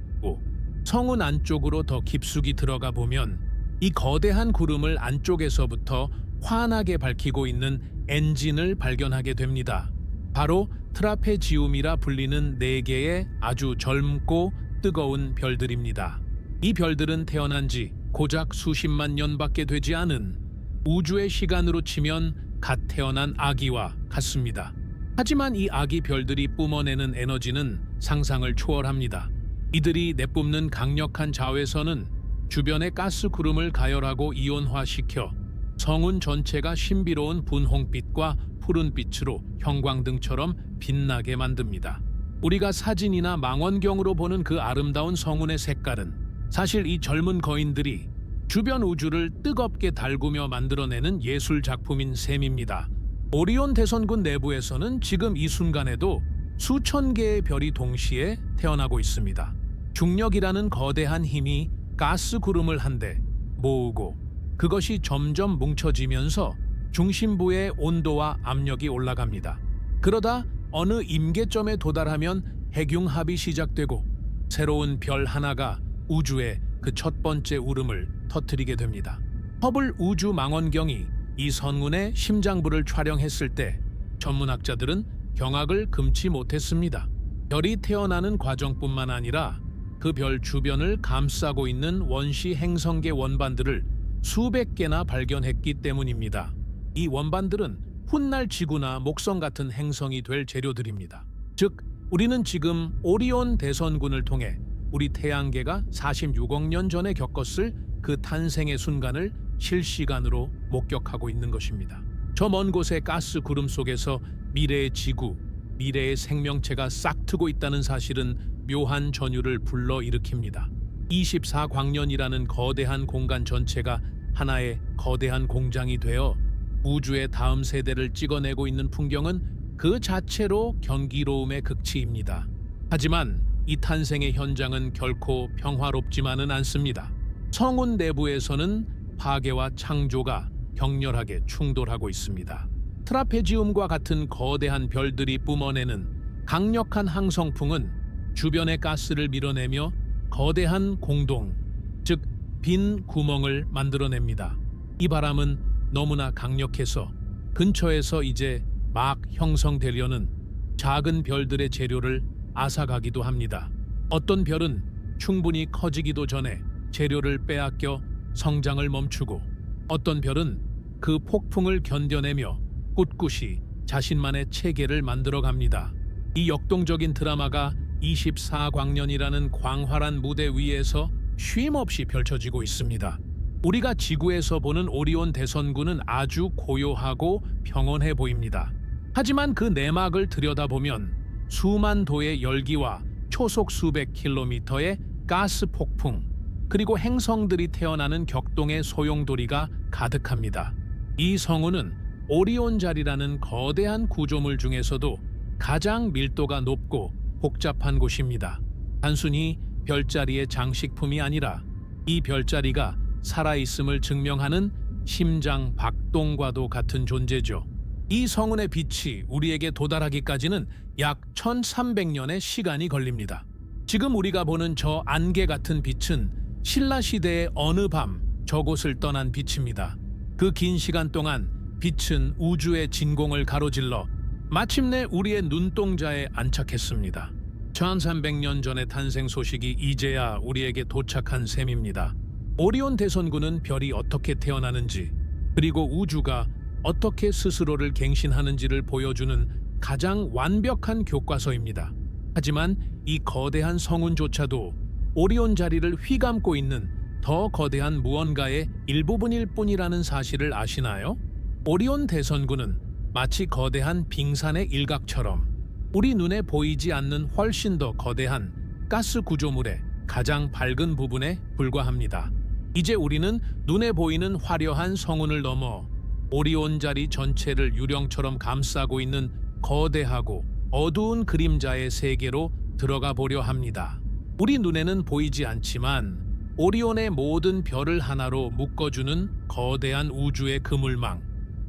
성운 안쪽으로 더 깊숙이 들어가 보면 이 거대한 구름을 안쪽에서부터 환하게 밝히고 있는 엔진을 발견하게 됩니다. 바로 트라페지움이라 불리는 4개의 아주 젊고 뜨거운 별들입니다. 이 별들은 태어난 지 고작 수십만 년밖에 되지 않은 우주의 시간으로 치면 갓 태어난 아기와 같습니다. 하지만 이 아기 별들이 뿜어내는 에너지는 상상을 초월합니다. 이들이 내뿜는 강력한 자외선은 주변의 가스 구름을 가열하고 이온화시켜 성운 전체가 신비로운 분홍빛과 푸른빛으로 형광등처럼 빛나게 만듭니다. 우리가 사진이나 망원경으로 보는 그 아름다운 성운의 색깔은 사실 이 젊은 거인들이 주변 우주를 뜨겁게 달구며 만들어내는 예술 작품인 셈입니다. 오리온 대선군 내부에서는 지금 이 순간에도 수천 개의 별이 동시에 태어나고 있습니다. 중력이라는 거대한 힘이 가스 구름을 한데 모으고 그것이 점점 뭉쳐지면서 중심부의 온도와 압력이 올라갑니다. 그러다 어느 임계점에 도달하면 핵융합이 시작되고 새로운 별 하나가 우주의 그 첫 번째 울음을 터뜨리게 됩니다. 허블 우주 망원경이 이 성운의 심장부를 촬영했을 때 전문학자들은 경악을 금치 못했습니다. 별이 태어나는 과정뿐만 아니라 그 별 주변을 감싸고 있는 원시 행성계 원반들을 수백 개나 발견했기 때문입니다. 이 원반들은 훗날 지구나 목성 같은 행성이 될 재료들입니다. 즉, 우리는 지금 오리온 대선군을 통해 우리 태양계가 46억 년 전에 겪었을 그 탄생의 순간을 실시간으로 목격하고 있는 것입니다. 저 먼 곳의 가스 구름 속에서 미래의 지구, 미래의 생명체가 싹트고 있다는 사실은 묘한 전율을 불러일으킵니다. 24광년이라는 거대한 공간 전체가 하나의 거대한 공장이 되어 우주의 다음 세대를 찍어내고 있는 풍경은 그 자체로 경이로움의 극치입니다. 하지만 이 탄생의 현장은 결코 평화롭지만은 않습니다. 성운 내부에서는 파괴와 창조가 격렬하게 충돌하고 있습니다. 트라페지움과 같은 거대한 별들이 뿜어내는 강력한 항성풍은 주변의 가스를 밀어내며 거대한 공동, 즉 빈 구멍을 만들어냅니다. 이 바람은 너무나 강력해서 근처에서 이제 막 형성되려는 작은 별들의 재료를 앗아가기도 합니다. 어떤 별은 충분히 커지기도 전에 재료를 빼앗겨 성장을 멈추고 어떤 별은 그 폭풍을 견뎌내며 꿋꿋이 자신만의 체계를 만들어갑니다. 이 역동적인 드라마가 24광년이라는 광활한 무대 위에서 쉼없이 펼쳐지고 있습니다. 우리가 지구에서 보는 오리온 대선군은 아주 고요하고 평온해 보입니다. 하지만 그 내막을 들여다보면 수만 도의 열기와 초속 수백 킬로미터의 가스 폭풍, 그리고 행성들이 태어나는 격동의 소용돌이가 가득합니다. 이 성운은 오리온 자리라는 거대한 구조물 중에서도 가장 밀도가 높고 복잡한 곳입니다. 단순히 별자리의 장식품이 아니라 이 별자리가 살아있음을 증명하는 심장 박동과도 같은 존재죠. 이 성운의 빛이 우리에게 도달하기까지는 약 1300년의 시간이 걸립니다. 지금 우리가 보는 저 안개 같은 빛은 신라 시대의 어느 밤 저곳을 떠난 빛입니다. 그 긴 시간 동안 빛은 우주의 진공을 가로질러 마침내 우리의 눈동자에 안착했습니다. 1300년 전의 탄생 소식이 이제야 우리에게 도착한 셈입니다. 오리온 대선군은 별이 어떻게 태어나는지, 그리고 우주가 어떻게 스스로를 갱신하는지를 보여주는 가장 완벽한 교과서입니다. 하지만 이 거대한 성운조차도 오리온 자리를 휘감고 있는 더 거대한 무언가의 일부분일 뿐이라는 사실을 아시나요? 오리온 대선군은 마치 거대한 빙산의 일각처럼 우리 눈에 보이지 않는 훨씬 더 거대한 가스 구조물의 가장 밝은 부분에 불과합니다. 이제 우리는 눈에 보이는 화려한 성운을 넘어 오리온 자리 전체를 유령처럼 감싸고 있는 거대하고 어두운 그림자의 세계로 들어가 보려 합니다. 우리 눈에는 보이지 않지만 오리온의 모든 별을 하나로 묶어주는 거대한 우주의 그물망,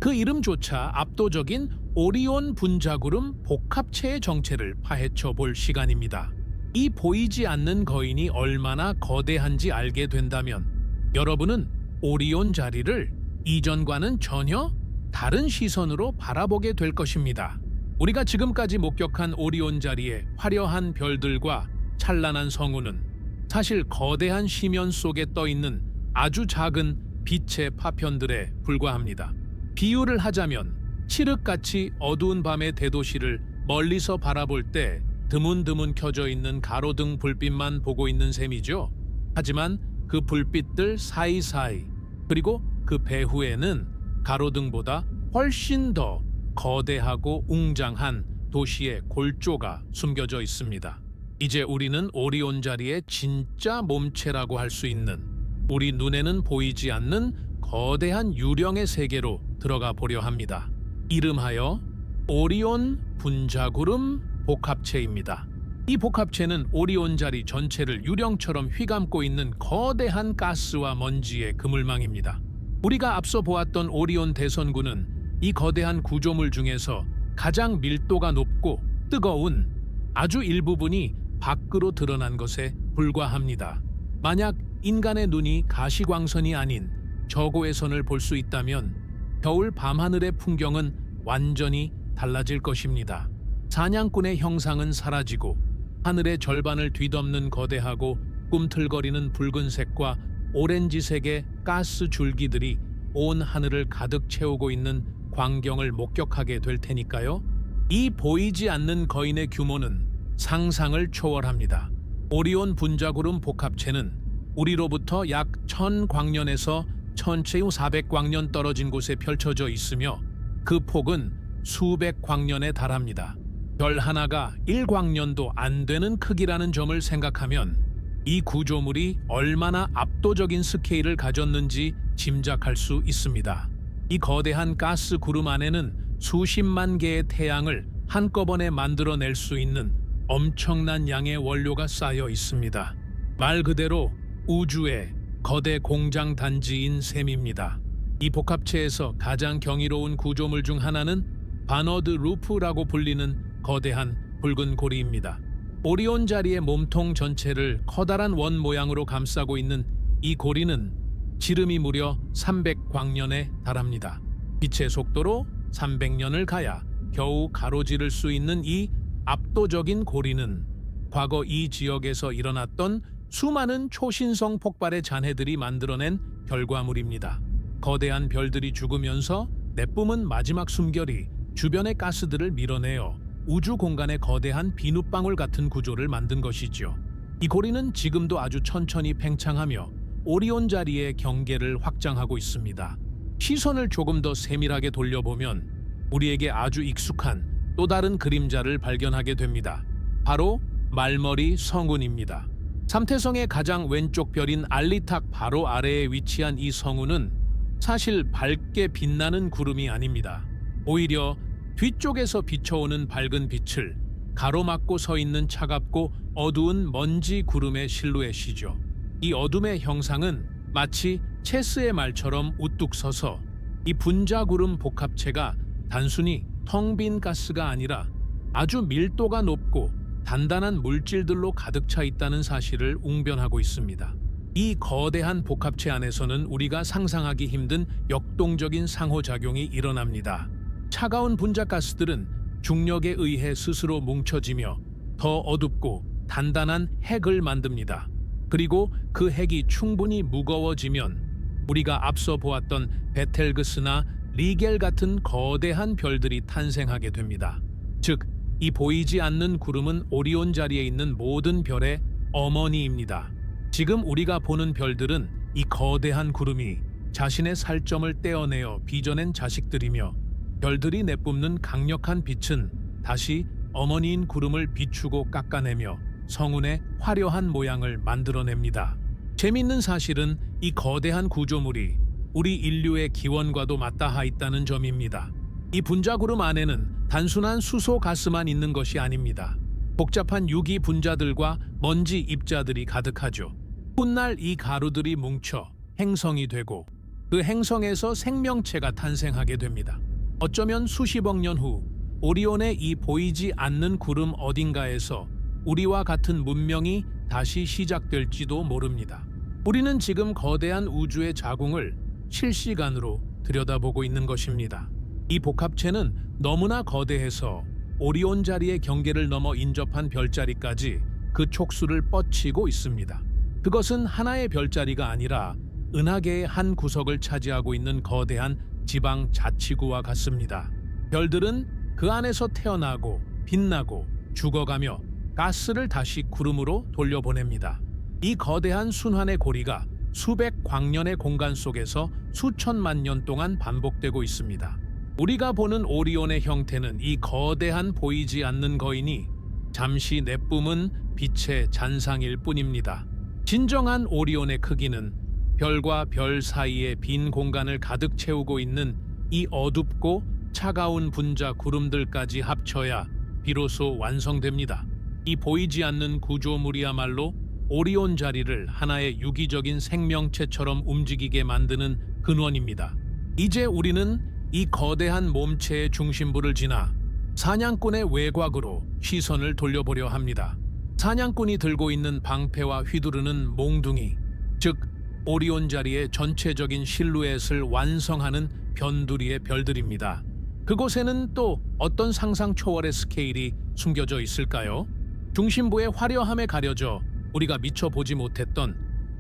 그 이름조차 압도적인 오리온 분자구름 복합체의 정체를 파헤쳐 볼 시간입니다. 이 보이지 않는 거인이 얼마나 거대한지 알게 된다면 여러분은 오리온 자리를 이전과는 전혀 다른 시선으로 바라보게 될 것입니다. 우리가 지금까지 목격한 오리온 자리의 화려한 별들과 찬란한 성운은 사실 거대한 심연 속에 떠 있는 아주 작은 빛의 파편들에 불과합니다. 비유를 하자면 칠흑같이 어두운 밤의 대도시를 멀리서 바라볼 때 드문드문 켜져 있는 가로등 불빛만 보고 있는 셈이죠. 하지만 그 불빛들 사이사이 그리고 그 배후에는 가로등보다 훨씬 더 거대하고 웅장한 도시의 골조가 숨겨져 있습니다. 이제 우리는 오리온 자리의 진짜 몸체라고 할 수 있는 우리 눈에는 보이지 않는 거대한 유령의 세계로 들어가 보려 합니다. 이름하여 오리온 분자구름 복합체입니다. 이 복합체는 오리온 자리 전체를 유령처럼 휘감고 있는 거대한 가스와 먼지의 그물망입니다. 우리가 앞서 보았던 오리온 대선구는 이 거대한 구조물 중에서 가장 밀도가 높고 뜨거운 아주 일부분이 밖으로 드러난 것에 불과합니다. 만약 인간의 눈이 가시광선이 아닌 저고의 선을 볼 수 있다면 겨울 밤하늘의 풍경은 완전히 달라질 것입니다. 사냥꾼의 형상은 사라지고 하늘의 절반을 뒤덮는 거대하고 꿈틀거리는 붉은색과 오렌지색의 가스 줄기들이 온 하늘을 가득 채우고 있는 광경을 목격하게 될 테니까요. 이 보이지 않는 거인의 규모는 상상을 초월합니다. 오리온 분자구름 복합체는 우리로부터 약 1000광년에서 1400광년 떨어진 곳에 펼쳐져 있으며 그 폭은 수백 광년에 달합니다. 별 하나가 1광년도 안 되는 크기라는 점을 생각하면 이 구조물이 얼마나 압도적인 스케일을 가졌는지 짐작할 수 있습니다. 이 거대한 가스 구름 안에는 수십만 개의 태양을 한꺼번에 만들어낼 수 있는 엄청난 양의 원료가 쌓여 있습니다. 말 그대로 우주의 거대 공장 단지인 셈입니다. 이 복합체에서 가장 경이로운 구조물 중 하나는 바너드 루프라고 불리는 거대한 붉은 고리입니다. 오리온 자리의 몸통 전체를 커다란 원 모양으로 감싸고 있는 이 고리는 지름이 무려 300광년에 달합니다. 빛의 속도로 300년을 가야 겨우 가로지를 수 있는 이 압도적인 고리는 과거 이 지역에서 일어났던 수많은 초신성 폭발의 잔해들이 만들어낸 결과물입니다. 거대한 별들이 죽으면서 내뿜은 마지막 숨결이 주변의 가스들을 밀어내어 우주 공간의 거대한 비눗방울 같은 구조를 만든 것이죠. 이 고리는 지금도 아주 천천히 팽창하며 오리온 자리의 경계를 확장하고 있습니다. 시선을 조금 더 세밀하게 돌려보면 우리에게 아주 익숙한 또 다른 그림자를 발견하게 됩니다. 바로 말머리 성운입니다. 삼태성의 가장 왼쪽 별인 알리탁 바로 아래에 위치한 이 성운은 사실 밝게 빛나는 구름이 아닙니다. 오히려 뒤쪽에서 비춰오는 밝은 빛을 가로막고 서 있는 차갑고 어두운 먼지 구름의 실루엣이죠. 이 어둠의 형상은 마치 체스의 말처럼 우뚝 서서 이 분자구름 복합체가 단순히 텅 빈 가스가 아니라 아주 밀도가 높고 단단한 물질들로 가득 차 있다는 사실을 웅변하고 있습니다. 이 거대한 복합체 안에서는 우리가 상상하기 힘든 역동적인 상호작용이 일어납니다. 차가운 분자가스들은 중력에 의해 스스로 뭉쳐지며 더 어둡고 단단한 핵을 만듭니다. 그리고 그 핵이 충분히 무거워지면 우리가 앞서 보았던 베텔그스나 리겔 같은 거대한 별들이 탄생하게 됩니다. 즉, 이 보이지 않는 구름은 오리온 자리에 있는 모든 별의 어머니입니다. 지금 우리가 보는 별들은 이 거대한 구름이 자신의 살점을 떼어내어 빚어낸 자식들이며 별들이 내뿜는 강력한 빛은 다시 어머니인 구름을 비추고 깎아내며 성운의 화려한 모양을 만들어냅니다. 재밌는 사실은 이 거대한 구조물이 우리 인류의 기원과도 맞닿아 있다는 점입니다. 이 분자구름 안에는 단순한 수소 가스만 있는 것이 아닙니다. 복잡한 유기 분자들과 먼지 입자들이 가득하죠. 훗날 이 가루들이 뭉쳐 행성이 되고 그 행성에서 생명체가 탄생하게 됩니다. 어쩌면 수십억 년 후 오리온의 이 보이지 않는 구름 어딘가에서 우리와 같은 문명이 다시 시작될지도 모릅니다. 우리는 지금 거대한 우주의 자궁을 실시간으로 들여다보고 있는 것입니다. 이 복합체는 너무나 거대해서 오리온 자리의 경계를 넘어 인접한 별자리까지 그 촉수를 뻗치고 있습니다. 그것은 하나의 별자리가 아니라 은하계의 한 구석을 차지하고 있는 거대한 지방 자치구와 같습니다. 별들은 그 안에서 태어나고 빛나고 죽어가며 가스를 다시 구름으로 돌려보냅니다. 이 거대한 순환의 고리가 수백 광년의 공간 속에서 수천만 년 동안 반복되고 있습니다. 우리가 보는 오리온의 형태는 이 거대한 보이지 않는 거인이 잠시 내뿜은 빛의 잔상일 뿐입니다. 진정한 오리온의 크기는 별과 별 사이의 빈 공간을 가득 채우고 있는 이 어둡고 차가운 분자 구름들까지 합쳐야 비로소 완성됩니다. 이 보이지 않는 구조물이야말로 오리온 자리를 하나의 유기적인 생명체처럼 움직이게 만드는 근원입니다. 이제 우리는 이 거대한 몸체의 중심부를 지나 사냥꾼의 외곽으로 시선을 돌려보려 합니다. 사냥꾼이 들고 있는 방패와 휘두르는 몽둥이, 즉 오리온 자리의 전체적인 실루엣을 완성하는 변두리의 별들입니다. 그곳에는 또 어떤 상상 초월의 스케일이 숨겨져 있을까요? 중심부의 화려함에 가려져 우리가 미처 보지 못했던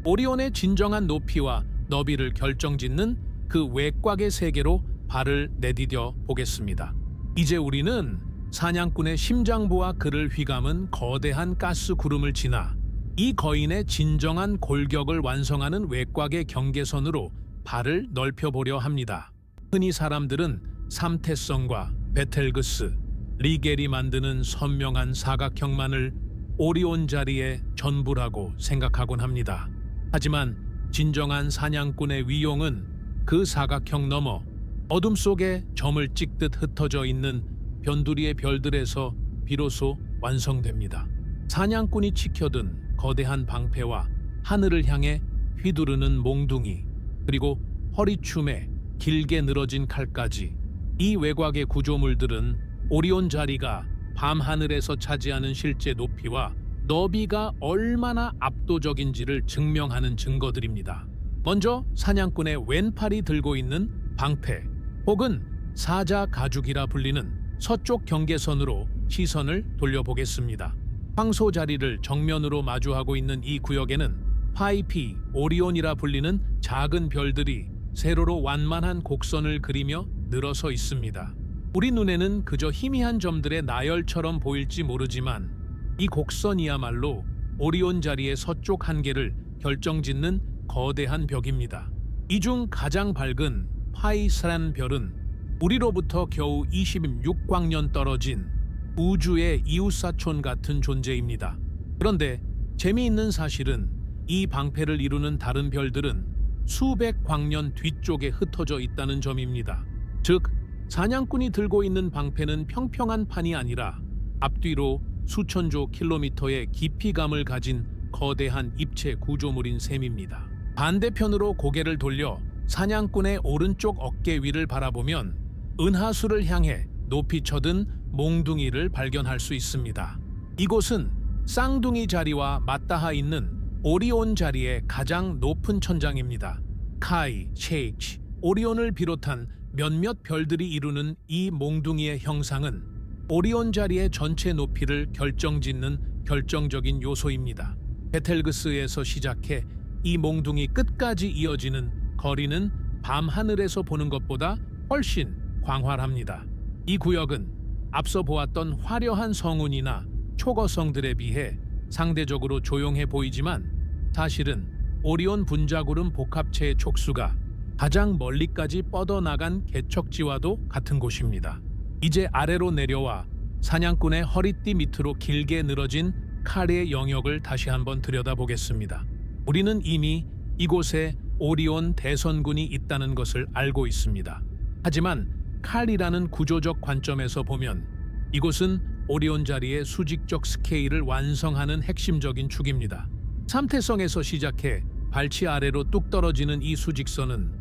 오리온의 진정한 높이와 너비를 결정짓는 그 외곽의 세계로 발을 내디뎌 보겠습니다. 이제 우리는 사냥꾼의 심장부와 그를 휘감은 거대한 가스 구름을 지나 이 거인의 진정한 골격을 완성하는 외곽의 경계선으로 발을 넓혀보려 합니다. 흔히 사람들은 삼태성과 베텔그스, 리겔이 만드는 선명한 사각형만을 오리온 자리의 전부라고 생각하곤 합니다. 하지만 진정한 사냥꾼의 위용은 그 사각형 너머 어둠 속에 점을 찍듯 흩어져 있는 변두리의 별들에서 비로소 완성됩니다. 사냥꾼이 지켜든 거대한 방패와 하늘을 향해 휘두르는 몽둥이, 그리고 허리춤에 길게 늘어진 칼까지, 이 외곽의 구조물들은 오리온 자리가 밤하늘에서 차지하는 실제 높이와 너비가 얼마나 압도적인지를 증명하는 증거들입니다. 먼저 사냥꾼의 왼팔이 들고 있는 방패, 혹은 사자 가죽이라 불리는 서쪽 경계선으로 시선을 돌려보겠습니다. 황소 자리를 정면으로 마주하고 있는 이 구역에는 파이피, 오리온이라 불리는 작은 별들이 세로로 완만한 곡선을 그리며 늘어서 있습니다. 우리 눈에는 그저 희미한 점들의 나열처럼 보일지 모르지만 이 곡선이야말로 오리온 자리의 서쪽 한계를 결정짓는 거대한 벽입니다. 이 중 가장 밝은 파이스란 별은 우리로부터 겨우 26광년 떨어진 우주의 이웃사촌 같은 존재입니다. 그런데 재미있는 사실은 이 방패를 이루는 다른 별들은 수백 광년 뒤쪽에 흩어져 있다는 점입니다. 즉, 사냥꾼이 들고 있는 방패는 평평한 판이 아니라 앞뒤로 수천조 킬로미터의 깊이감을 가진 거대한 입체 구조물인 셈입니다. 반대편으로 고개를 돌려 사냥꾼의 오른쪽 어깨 위를 바라보면 은하수를 향해 높이 쳐든 몽둥이를 발견할 수 있습니다. 이곳은 쌍둥이 자리와 맞닿아 있는 오리온 자리의 가장 높은 천장입니다. 카이, 셰이치, 오리온을 비롯한 몇몇 별들이 이루는 이 몽둥이의 형상은 오리온 자리의 전체 높이를 결정짓는 결정적인 요소입니다. 베텔그스에서 시작해 이 몽둥이 끝까지 이어지는 거리는 밤하늘에서 보는 것보다 훨씬 광활합니다. 이 구역은 앞서 보았던 화려한 성운이나 초거성들에 비해 상대적으로 조용해 보이지만 사실은 오리온 분자구름 복합체의 촉수가 가장 멀리까지 뻗어나간 개척지와도 같은 곳입니다. 이제 아래로 내려와 사냥꾼의 허리띠 밑으로 길게 늘어진 칼의 영역을 다시 한번 들여다보겠습니다. 우리는 이미 이곳에 오리온 대선군이 있다는 것을 알고 있습니다. 하지만 칼이라는 구조적 관점에서 보면 이곳은 오리온 자리의 수직적 스케일을 완성하는 핵심적인 축입니다. 삼태성에서 시작해 발치 아래로 뚝 떨어지는 이 수직선은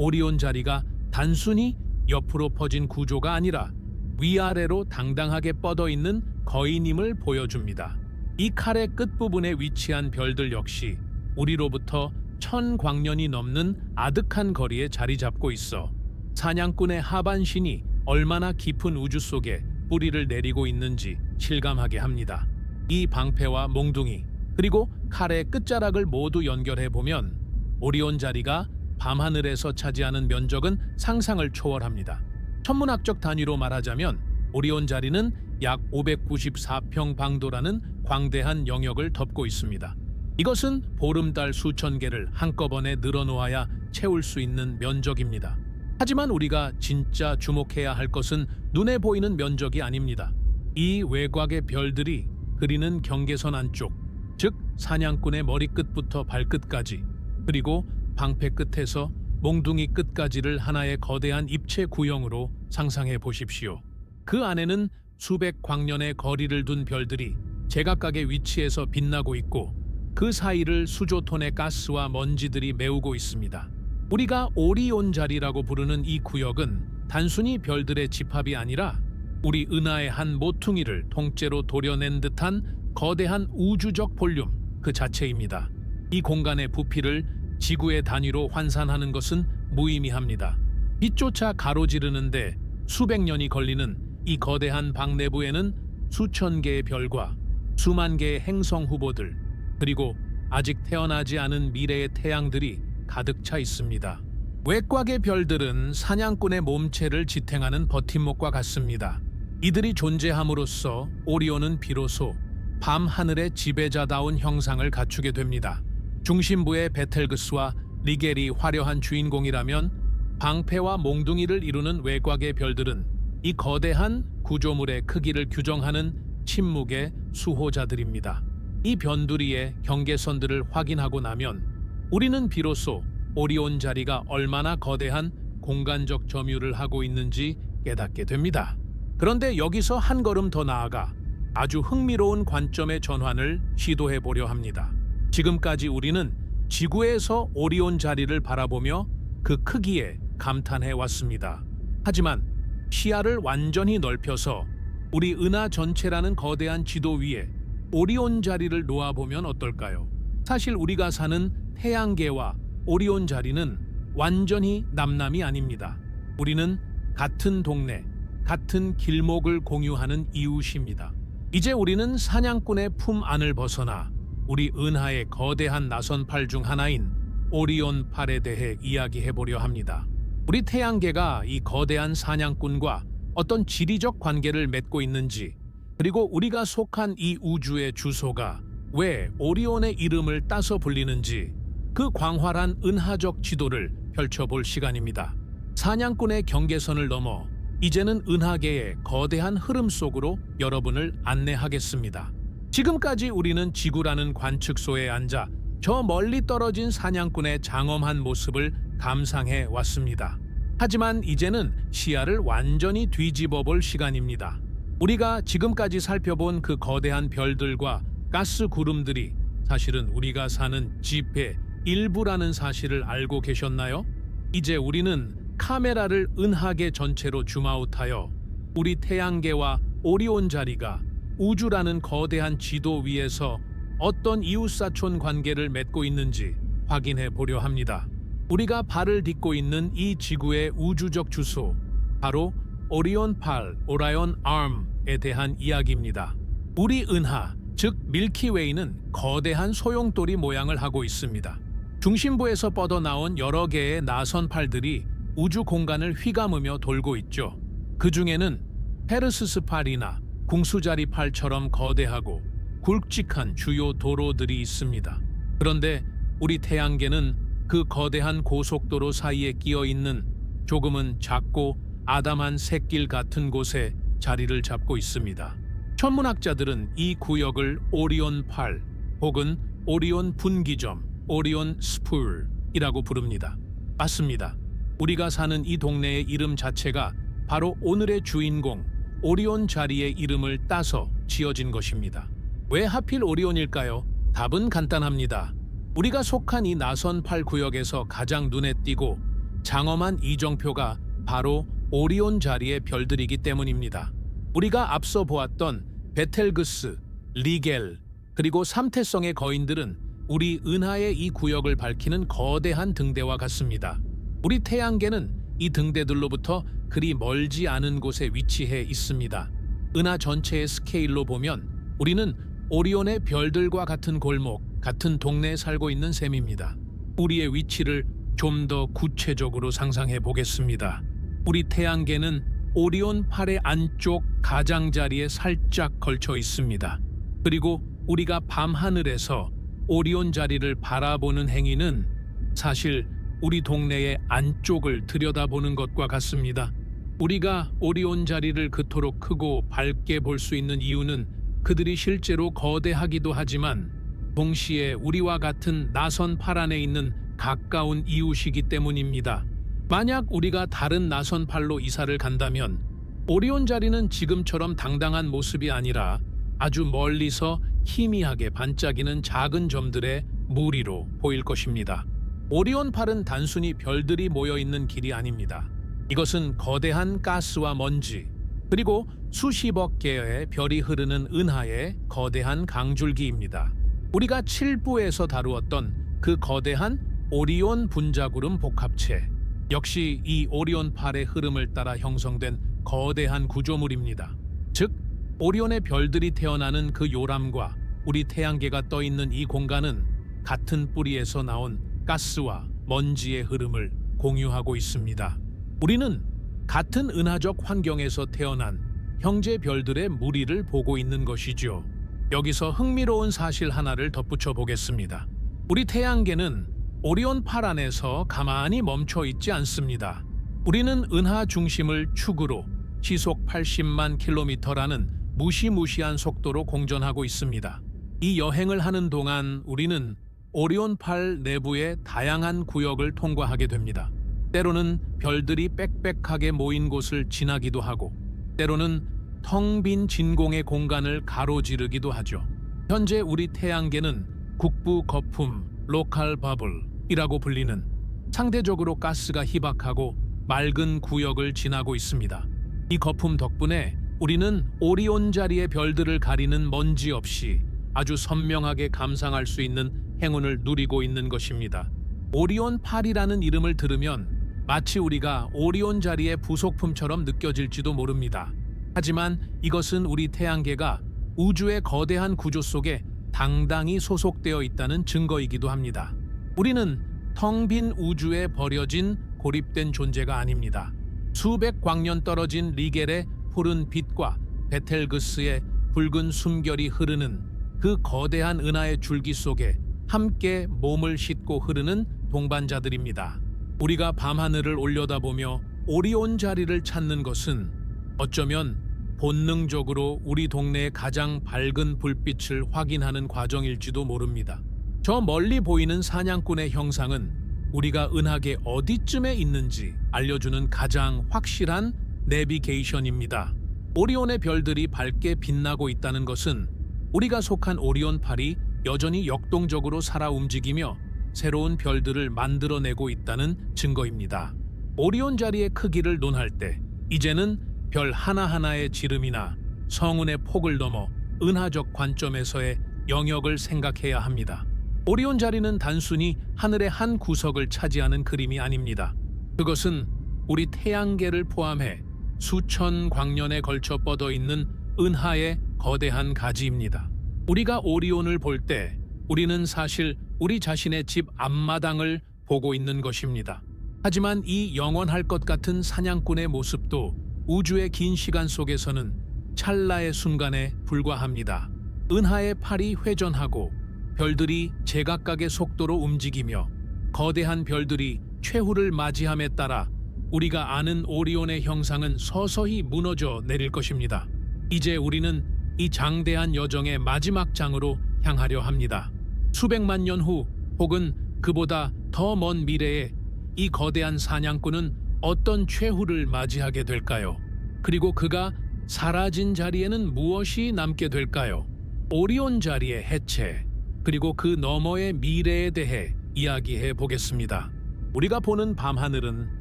오리온 자리가 단순히 옆으로 퍼진 구조가 아니라 위아래로 당당하게 뻗어 있는 거인임을 보여줍니다. 이 칼의 끝부분에 위치한 별들 역시 우리로부터 1000광년이 넘는 아득한 거리에 자리 잡고 있어 사냥꾼의 하반신이 얼마나 깊은 우주 속에 뿌리를 내리고 있는지 실감하게 합니다. 이 방패와 몽둥이 그리고 칼의 끝자락을 모두 연결해 보면 오리온 자리가 밤하늘에서 차지하는 면적은 상상을 초월합니다. 천문학적 단위로 말하자면 오리온 자리는 약 594평 방도라는 광대한 영역을 덮고 있습니다. 이것은 보름달 수천 개를 한꺼번에 늘어놓아야 채울 수 있는 면적입니다. 하지만 우리가 진짜 주목해야 할 것은 눈에 보이는 면적이 아닙니다. 이 외곽의 별들이 그리는 경계선 안쪽, 즉 사냥꾼의 머리끝부터 발끝까지, 그리고 방패 끝에서 몽둥이 끝까지를 하나의 거대한 입체 구형으로 상상해 보십시오. 그 안에는 수백 광년의 거리를 둔 별들이 제각각의 위치에서 빛나고 있고 그 사이를 수조톤의 가스와 먼지들이 메우고 있습니다. 우리가 오리온 자리라고 부르는 이 구역은 단순히 별들의 집합이 아니라 우리 은하의 한 모퉁이를 통째로 도려낸 듯한 거대한 우주적 볼륨 그 자체입니다. 이 공간의 부피를 지구의 단위로 환산하는 것은 무의미합니다. 빛조차 가로지르는데 수백 년이 걸리는 이 거대한 방 내부에는 수천 개의 별과 수만 개의 행성 후보들, 그리고 아직 태어나지 않은 미래의 태양들이 가득 차 있습니다. 외곽의 별들은 사냥꾼의 몸체를 지탱하는 버팀목과 같습니다. 이들이 존재함으로써 오리온은 비로소 밤 하늘의 지배자다운 형상을 갖추게 됩니다. 중심부의 베텔그스와 리겔이 화려한 주인공이라면 방패와 몽둥이를 이루는 외곽의 별들은 이 거대한 구조물의 크기를 규정하는 침묵의 수호자들입니다. 이 변두리의 경계선들을 확인하고 나면 우리는 비로소 오리온 자리가 얼마나 거대한 공간적 점유를 하고 있는지 깨닫게 됩니다. 그런데 여기서 한 걸음 더 나아가 아주 흥미로운 관점의 전환을 시도해 보려 합니다. 지금까지 우리는 지구에서 오리온 자리를 바라보며 그 크기에 감탄해 왔습니다. 하지만 시야를 완전히 넓혀서 우리 은하 전체라는 거대한 지도 위에 오리온 자리를 놓아보면 어떨까요? 사실 우리가 사는 태양계와 오리온 자리는 완전히 남남이 아닙니다. 우리는 같은 동네, 같은 길목을 공유하는 이웃입니다. 이제 우리는 사냥꾼의 품 안을 벗어나 우리 은하의 거대한 나선팔 중 하나인 오리온 팔에 대해 이야기해보려 합니다. 우리 태양계가 이 거대한 사냥꾼과 어떤 지리적 관계를 맺고 있는지, 그리고 우리가 속한 이 우주의 주소가 왜 오리온의 이름을 따서 불리는지 그 광활한 은하적 지도를 펼쳐볼 시간입니다. 사냥꾼의 경계선을 넘어 이제는 은하계의 거대한 흐름 속으로 여러분을 안내하겠습니다. 지금까지 우리는 지구라는 관측소에 앉아 저 멀리 떨어진 사냥꾼의 장엄한 모습을 감상해 왔습니다. 하지만 이제는 시야를 완전히 뒤집어 볼 시간입니다. 우리가 지금까지 살펴본 그 거대한 별들과 가스 구름들이 사실은 우리가 사는 지폐 일부라는 사실을 알고 계셨나요? 이제 우리는 카메라를 은하계 전체로 줌아웃하여 우리 태양계와 오리온 자리가 우주라는 거대한 지도 위에서 어떤 이웃사촌 관계를 맺고 있는지 확인해 보려 합니다. 우리가 발을 딛고 있는 이 지구의 우주적 주소, 바로 오리온 팔, 오라이온 암에 대한 이야기입니다. 우리 은하, 즉 밀키웨이는 거대한 소용돌이 모양을 하고 있습니다. 중심부에서 뻗어나온 여러 개의 나선 팔들이 우주 공간을 휘감으며 돌고 있죠. 그 중에는 페르스스 팔이나 궁수자리 팔처럼 거대하고 굵직한 주요 도로들이 있습니다. 그런데 우리 태양계는 그 거대한 고속도로 사이에 끼어 있는 조금은 작고 아담한 샛길 같은 곳에 자리를 잡고 있습니다. 천문학자들은 이 구역을 오리온 팔 혹은 오리온 분기점, 오리온 스풀이라고 부릅니다. 맞습니다. 우리가 사는 이 동네의 이름 자체가 바로 오늘의 주인공 오리온 자리의 이름을 따서 지어진 것입니다. 왜 하필 오리온일까요? 답은 간단합니다. 우리가 속한 이 나선 팔 구역에서 가장 눈에 띄고 장엄한 이정표가 바로 오리온 자리의 별들이기 때문입니다. 우리가 앞서 보았던 베텔그스, 리겔, 그리고 삼태성의 거인들은 우리 은하의 이 구역을 밝히는 거대한 등대와 같습니다. 우리 태양계는 이 등대들로부터 그리 멀지 않은 곳에 위치해 있습니다. 은하 전체의 스케일로 보면 우리는 오리온의 별들과 같은 골목, 같은 동네에 살고 있는 셈입니다. 우리의 위치를 좀 더 구체적으로 상상해 보겠습니다. 우리 태양계는 오리온 팔의 안쪽 가장자리에 살짝 걸쳐 있습니다. 그리고 우리가 밤하늘에서 오리온 자리를 바라보는 행위는 사실 우리 동네의 안쪽을 들여다보는 것과 같습니다. 우리가 오리온 자리를 그토록 크고 밝게 볼 수 있는 이유는 그들이 실제로 거대하기도 하지만 동시에 우리와 같은 나선 팔 안에 있는 가까운 이웃이기 때문입니다. 만약 우리가 다른 나선 팔로 이사를 간다면 오리온 자리는 지금처럼 당당한 모습이 아니라 아주 멀리서 희미하게 반짝이는 작은 점들의 무리로 보일 것입니다. 오리온 팔은 단순히 별들이 모여 있는 길이 아닙니다. 이것은 거대한 가스와 먼지, 그리고 수십억 개의 별이 흐르는 은하의 거대한 강줄기입니다. 우리가 7부에서 다루었던 그 거대한 오리온 분자구름 복합체, 역시 이 오리온 팔의 흐름을 따라 형성된 거대한 구조물입니다. 즉, 오리온의 별들이 태어나는 그 요람과 우리 태양계가 떠 있는 이 공간은 같은 뿌리에서 나온 가스와 먼지의 흐름을 공유하고 있습니다. 우리는 같은 은하적 환경에서 태어난 형제 별들의 무리를 보고 있는 것이죠. 여기서 흥미로운 사실 하나를 덧붙여 보겠습니다. 우리 태양계는 오리온 팔 안에서 가만히 멈춰 있지 않습니다. 우리는 은하 중심을 축으로 시속 80만 킬로미터라는 무시무시한 속도로 공전하고 있습니다. 이 여행을 하는 동안 우리는 오리온 팔 내부의 다양한 구역을 통과하게 됩니다. 때로는 별들이 빽빽하게 모인 곳을 지나기도 하고, 때로는 텅 빈 진공의 공간을 가로지르기도 하죠. 현재 우리 태양계는 국부 거품, 로컬 버블이라고 불리는 상대적으로 가스가 희박하고 맑은 구역을 지나고 있습니다. 이 거품 덕분에 우리는 오리온 자리의 별들을 가리는 먼지 없이 아주 선명하게 감상할 수 있는 행운을 누리고 있는 것입니다. 오리온 팔이라는 이름을 들으면 마치 우리가 오리온 자리의 부속품처럼 느껴질지도 모릅니다. 하지만 이것은 우리 태양계가 우주의 거대한 구조 속에 당당히 소속되어 있다는 증거이기도 합니다. 우리는 텅 빈 우주에 버려진 고립된 존재가 아닙니다. 수백 광년 떨어진 리겔의 푸른 빛과 베텔그스의 붉은 숨결이 흐르는 그 거대한 은하의 줄기 속에 함께 몸을 싣고 흐르는 동반자들입니다. 우리가 밤하늘을 올려다보며 오리온 자리를 찾는 것은 어쩌면 본능적으로 우리 동네의 가장 밝은 불빛을 확인하는 과정일지도 모릅니다. 저 멀리 보이는 사냥꾼의 형상은 우리가 은하계 어디쯤에 있는지 알려주는 가장 확실한 내비게이션입니다. 오리온의 별들이 밝게 빛나고 있다는 것은 우리가 속한 오리온 팔이 여전히 역동적으로 살아 움직이며 새로운 별들을 만들어내고 있다는 증거입니다. 오리온 자리의 크기를 논할 때 이제는 별 하나하나의 지름이나 성운의 폭을 넘어 은하적 관점에서의 영역을 생각해야 합니다. 오리온 자리는 단순히 하늘의 한 구석을 차지하는 그림이 아닙니다. 그것은 우리 태양계를 포함해 수천 광년에 걸쳐 뻗어 있는 은하의 거대한 가지입니다. 우리가 오리온을 볼 때 우리는 사실 우리 자신의 집 앞마당을 보고 있는 것입니다. 하지만 이 영원할 것 같은 사냥꾼의 모습도 우주의 긴 시간 속에서는 찰나의 순간에 불과합니다. 은하의 팔이 회전하고 별들이 제각각의 속도로 움직이며 거대한 별들이 최후를 맞이함에 따라 우리가 아는 오리온의 형상은 서서히 무너져 내릴 것입니다. 이제 우리는 이 장대한 여정의 마지막 장으로 향하려 합니다. 수백만 년 후 혹은 그보다 더 먼 미래에 이 거대한 사냥꾼은 어떤 최후를 맞이하게 될까요? 그리고 그가 사라진 자리에는 무엇이 남게 될까요? 오리온 자리의 해체, 그리고 그 너머의 미래에 대해 이야기해 보겠습니다. 우리가 보는 밤하늘은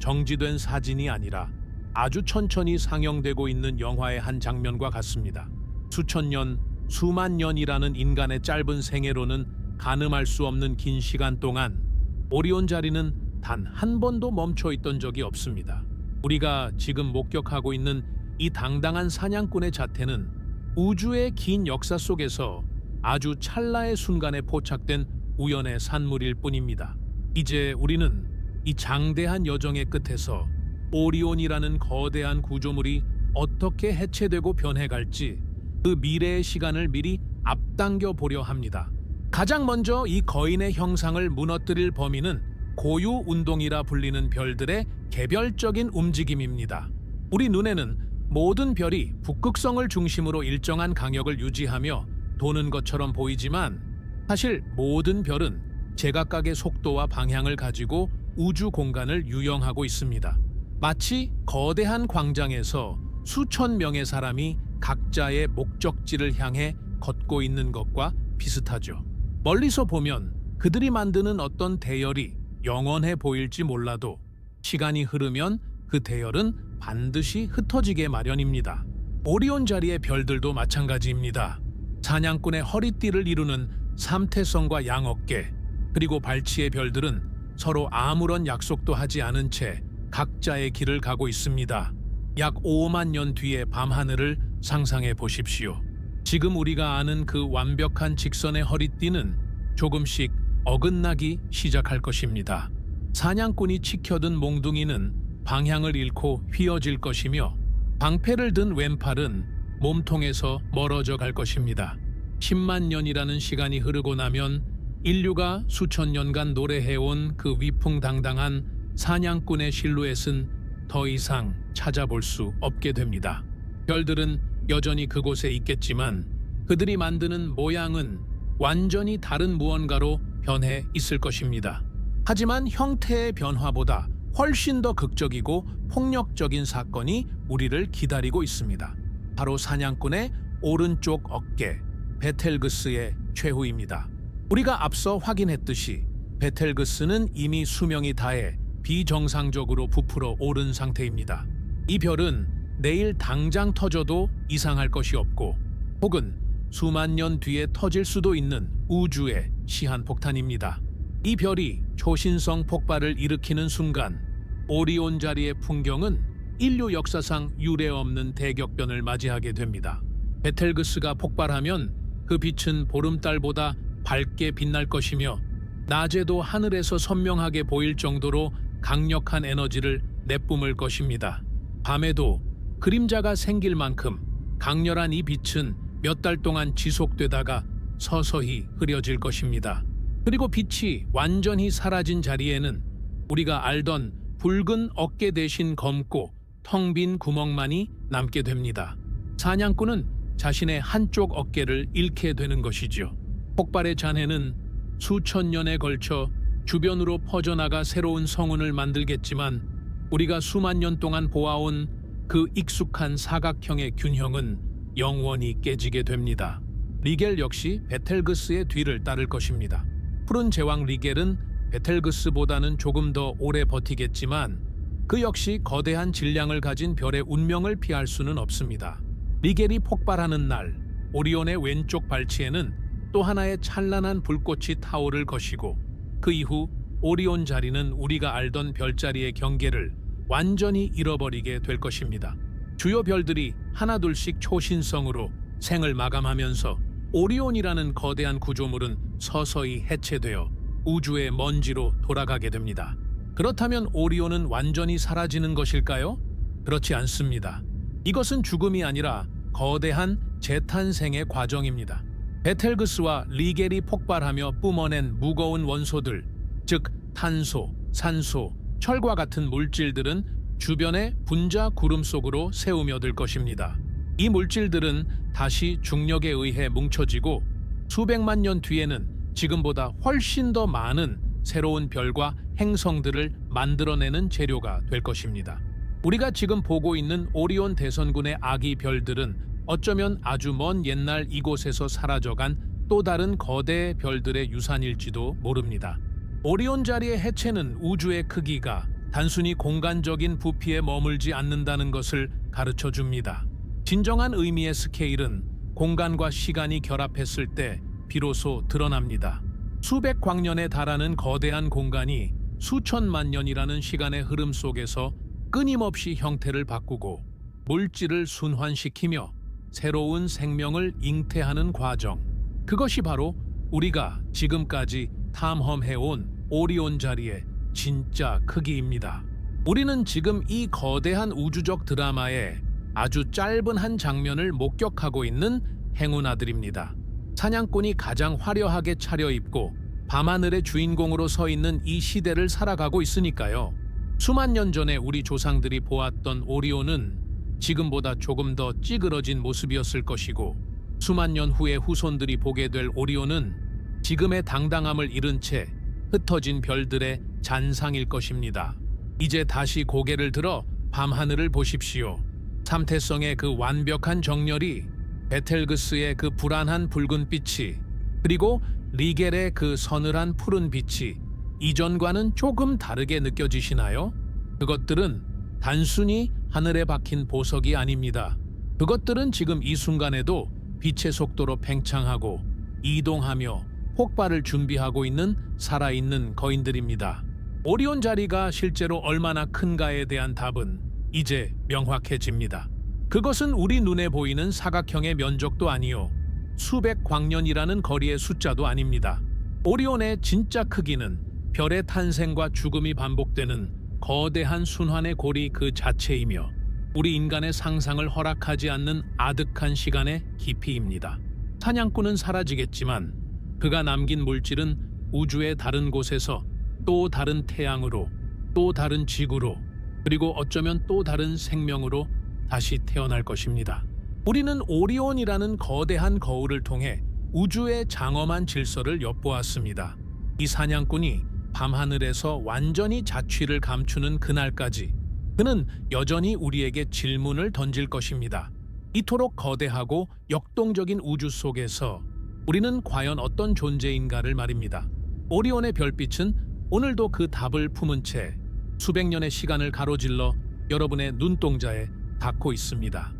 정지된 사진이 아니라 아주 천천히 상영되고 있는 영화의 한 장면과 같습니다. 수천 년, 수만 년이라는 인간의 짧은 생애로는 가늠할 수 없는 긴 시간 동안 오리온 자리는 단 한 번도 멈춰 있던 적이 없습니다. 우리가 지금 목격하고 있는 이 당당한 사냥꾼의 자태는 우주의 긴 역사 속에서 아주 찰나의 순간에 포착된 우연의 산물일 뿐입니다. 이제 우리는 이 장대한 여정의 끝에서 오리온이라는 거대한 구조물이 어떻게 해체되고 변해갈지 그 미래의 시간을 미리 앞당겨 보려 합니다. 가장 먼저 이 거인의 형상을 무너뜨릴 범위는 고유 운동이라 불리는 별들의 개별적인 움직임입니다. 우리 눈에는 모든 별이 북극성을 중심으로 일정한 강역을 유지하며 도는 것처럼 보이지만 사실 모든 별은 제각각의 속도와 방향을 가지고 우주 공간을 유영하고 있습니다. 마치 거대한 광장에서 수천 명의 사람이 각자의 목적지를 향해 걷고 있는 것과 비슷하죠. 멀리서 보면 그들이 만드는 어떤 대열이 영원해 보일지 몰라도 시간이 흐르면 그 대열은 반드시 흩어지게 마련입니다. 오리온 자리의 별들도 마찬가지입니다. 사냥꾼의 허리띠를 이루는 삼태성과 양어깨, 그리고 발치의 별들은 서로 아무런 약속도 하지 않은 채 각자의 길을 가고 있습니다. 약 5만 년 뒤의 밤하늘을 상상해 보십시오. 지금 우리가 아는 그 완벽한 직선의 허리띠는 조금씩 어긋나기 시작할 것입니다. 사냥꾼이 치켜든 몽둥이는 방향을 잃고 휘어질 것이며 방패를 든 왼팔은 몸통에서 멀어져 갈 것입니다. 10만 년이라는 시간이 흐르고 나면 인류가 수천 년간 노래해온 그 위풍당당한 사냥꾼의 실루엣은 더 이상 찾아볼 수 없게 됩니다. 별들은 여전히 그곳에 있겠지만 그들이 만드는 모양은 완전히 다른 무언가로 변해 있을 것입니다. 하지만 형태의 변화보다 훨씬 더 극적이고 폭력적인 사건이 우리를 기다리고 있습니다. 바로 사냥꾼의 오른쪽 어깨, 베텔그스의 최후입니다. 우리가 앞서 확인했듯이 베텔그스는 이미 수명이 다해 비정상적으로 부풀어 오른 상태입니다. 이 별은 내일 당장 터져도 이상할 것이 없고 혹은 수만 년 뒤에 터질 수도 있는 우주의 시한폭탄입니다. 이 별이 초신성 폭발을 일으키는 순간 오리온 자리의 풍경은 인류 역사상 유례없는 대격변을 맞이하게 됩니다. 베텔그스가 폭발하면 그 빛은 보름달보다 밝게 빛날 것이며 낮에도 하늘에서 선명하게 보일 정도로 강력한 에너지를 내뿜을 것입니다. 밤에도 그림자가 생길 만큼 강렬한 이 빛은 몇 달 동안 지속되다가 서서히 흐려질 것입니다. 그리고 빛이 완전히 사라진 자리에는 우리가 알던 붉은 어깨 대신 검고 텅 빈 구멍만이 남게 됩니다. 사냥꾼은 자신의 한쪽 어깨를 잃게 되는 것이죠. 폭발의 잔해는 수천 년에 걸쳐 주변으로 퍼져나가 새로운 성운을 만들겠지만 우리가 수만 년 동안 보아온 그 익숙한 사각형의 균형은 영원히 깨지게 됩니다. 리겔 역시 베텔그스의 뒤를 따를 것입니다. 푸른 제왕 리겔은 베텔그스보다는 조금 더 오래 버티겠지만 그 역시 거대한 질량을 가진 별의 운명을 피할 수는 없습니다. 리겔이 폭발하는 날, 오리온의 왼쪽 발치에는 또 하나의 찬란한 불꽃이 타오를 것이고 그 이후 오리온 자리는 우리가 알던 별자리의 경계를 완전히 잃어버리게 될 것입니다. 주요 별들이 하나둘씩 초신성으로 생을 마감하면서 오리온이라는 거대한 구조물은 서서히 해체되어 우주의 먼지로 돌아가게 됩니다. 그렇다면 오리온은 완전히 사라지는 것일까요? 그렇지 않습니다. 이것은 죽음이 아니라 거대한 재탄생의 과정입니다. 베텔그스와 리겔이 폭발하며 뿜어낸 무거운 원소들, 즉 탄소, 산소, 철과 같은 물질들은 주변의 분자 구름 속으로 새우며들 것입니다. 이 물질들은 다시 중력에 의해 뭉쳐지고 수백만 년 뒤에는 지금보다 훨씬 더 많은 새로운 별과 행성들을 만들어내는 재료가 될 것입니다. 우리가 지금 보고 있는 오리온 대선군의 아기 별들은 어쩌면 아주 먼 옛날 이곳에서 사라져간 또 다른 거대 별들의 유산일지도 모릅니다. 오리온 자리의 해체는 우주의 크기가 단순히 공간적인 부피에 머물지 않는다는 것을 가르쳐 줍니다. 진정한 의미의 스케일은 공간과 시간이 결합했을 때 비로소 드러납니다. 수백 광년에 달하는 거대한 공간이 수천만 년이라는 시간의 흐름 속에서 끊임없이 형태를 바꾸고 물질을 순환시키며 새로운 생명을 잉태하는 과정. 그것이 바로 우리가 지금까지 탐험해온 오리온 자리의 진짜 크기입니다. 우리는 지금 이 거대한 우주적 드라마의 아주 짧은 한 장면을 목격하고 있는 행운아들입니다. 사냥꾼이 가장 화려하게 차려입고 밤하늘의 주인공으로 서 있는 이 시대를 살아가고 있으니까요. 수만 년 전에 우리 조상들이 보았던 오리온은 지금보다 조금 더 찌그러진 모습이었을 것이고, 수만 년 후에 후손들이 보게 될 오리온은 지금의 당당함을 잃은 채 흩어진 별들의 잔상일 것입니다. 이제 다시 고개를 들어 밤하늘을 보십시오. 삼태성의 그 완벽한 정렬이, 베텔그스의 그 불안한 붉은 빛이, 그리고 리겔의 그 서늘한 푸른 빛이 이전과는 조금 다르게 느껴지시나요? 그것들은 단순히 하늘에 박힌 보석이 아닙니다. 그것들은 지금 이 순간에도 빛의 속도로 팽창하고 이동하며 폭발을 준비하고 있는 살아있는 거인들입니다. 오리온 자리가 실제로 얼마나 큰가에 대한 답은 이제 명확해집니다. 그것은 우리 눈에 보이는 사각형의 면적도 아니요, 수백 광년이라는 거리의 숫자도 아닙니다. 오리온의 진짜 크기는 별의 탄생과 죽음이 반복되는 거대한 순환의 고리 그 자체이며, 우리 인간의 상상을 허락하지 않는 아득한 시간의 깊이입니다. 사냥꾼은 사라지겠지만 그가 남긴 물질은 우주의 다른 곳에서 또 다른 태양으로, 또 다른 지구로, 그리고 어쩌면 또 다른 생명으로 다시 태어날 것입니다. 우리는 오리온이라는 거대한 거울을 통해 우주의 장엄한 질서를 엿보았습니다. 이 사냥꾼이 밤하늘에서 완전히 자취를 감추는 그날까지 그는 여전히 우리에게 질문을 던질 것입니다. 이토록 거대하고 역동적인 우주 속에서 우리는 과연 어떤 존재인가를 말입니다. 오리온의 별빛은 오늘도 그 답을 품은 채 수백 년의 시간을 가로질러 여러분의 눈동자에 닿고 있습니다.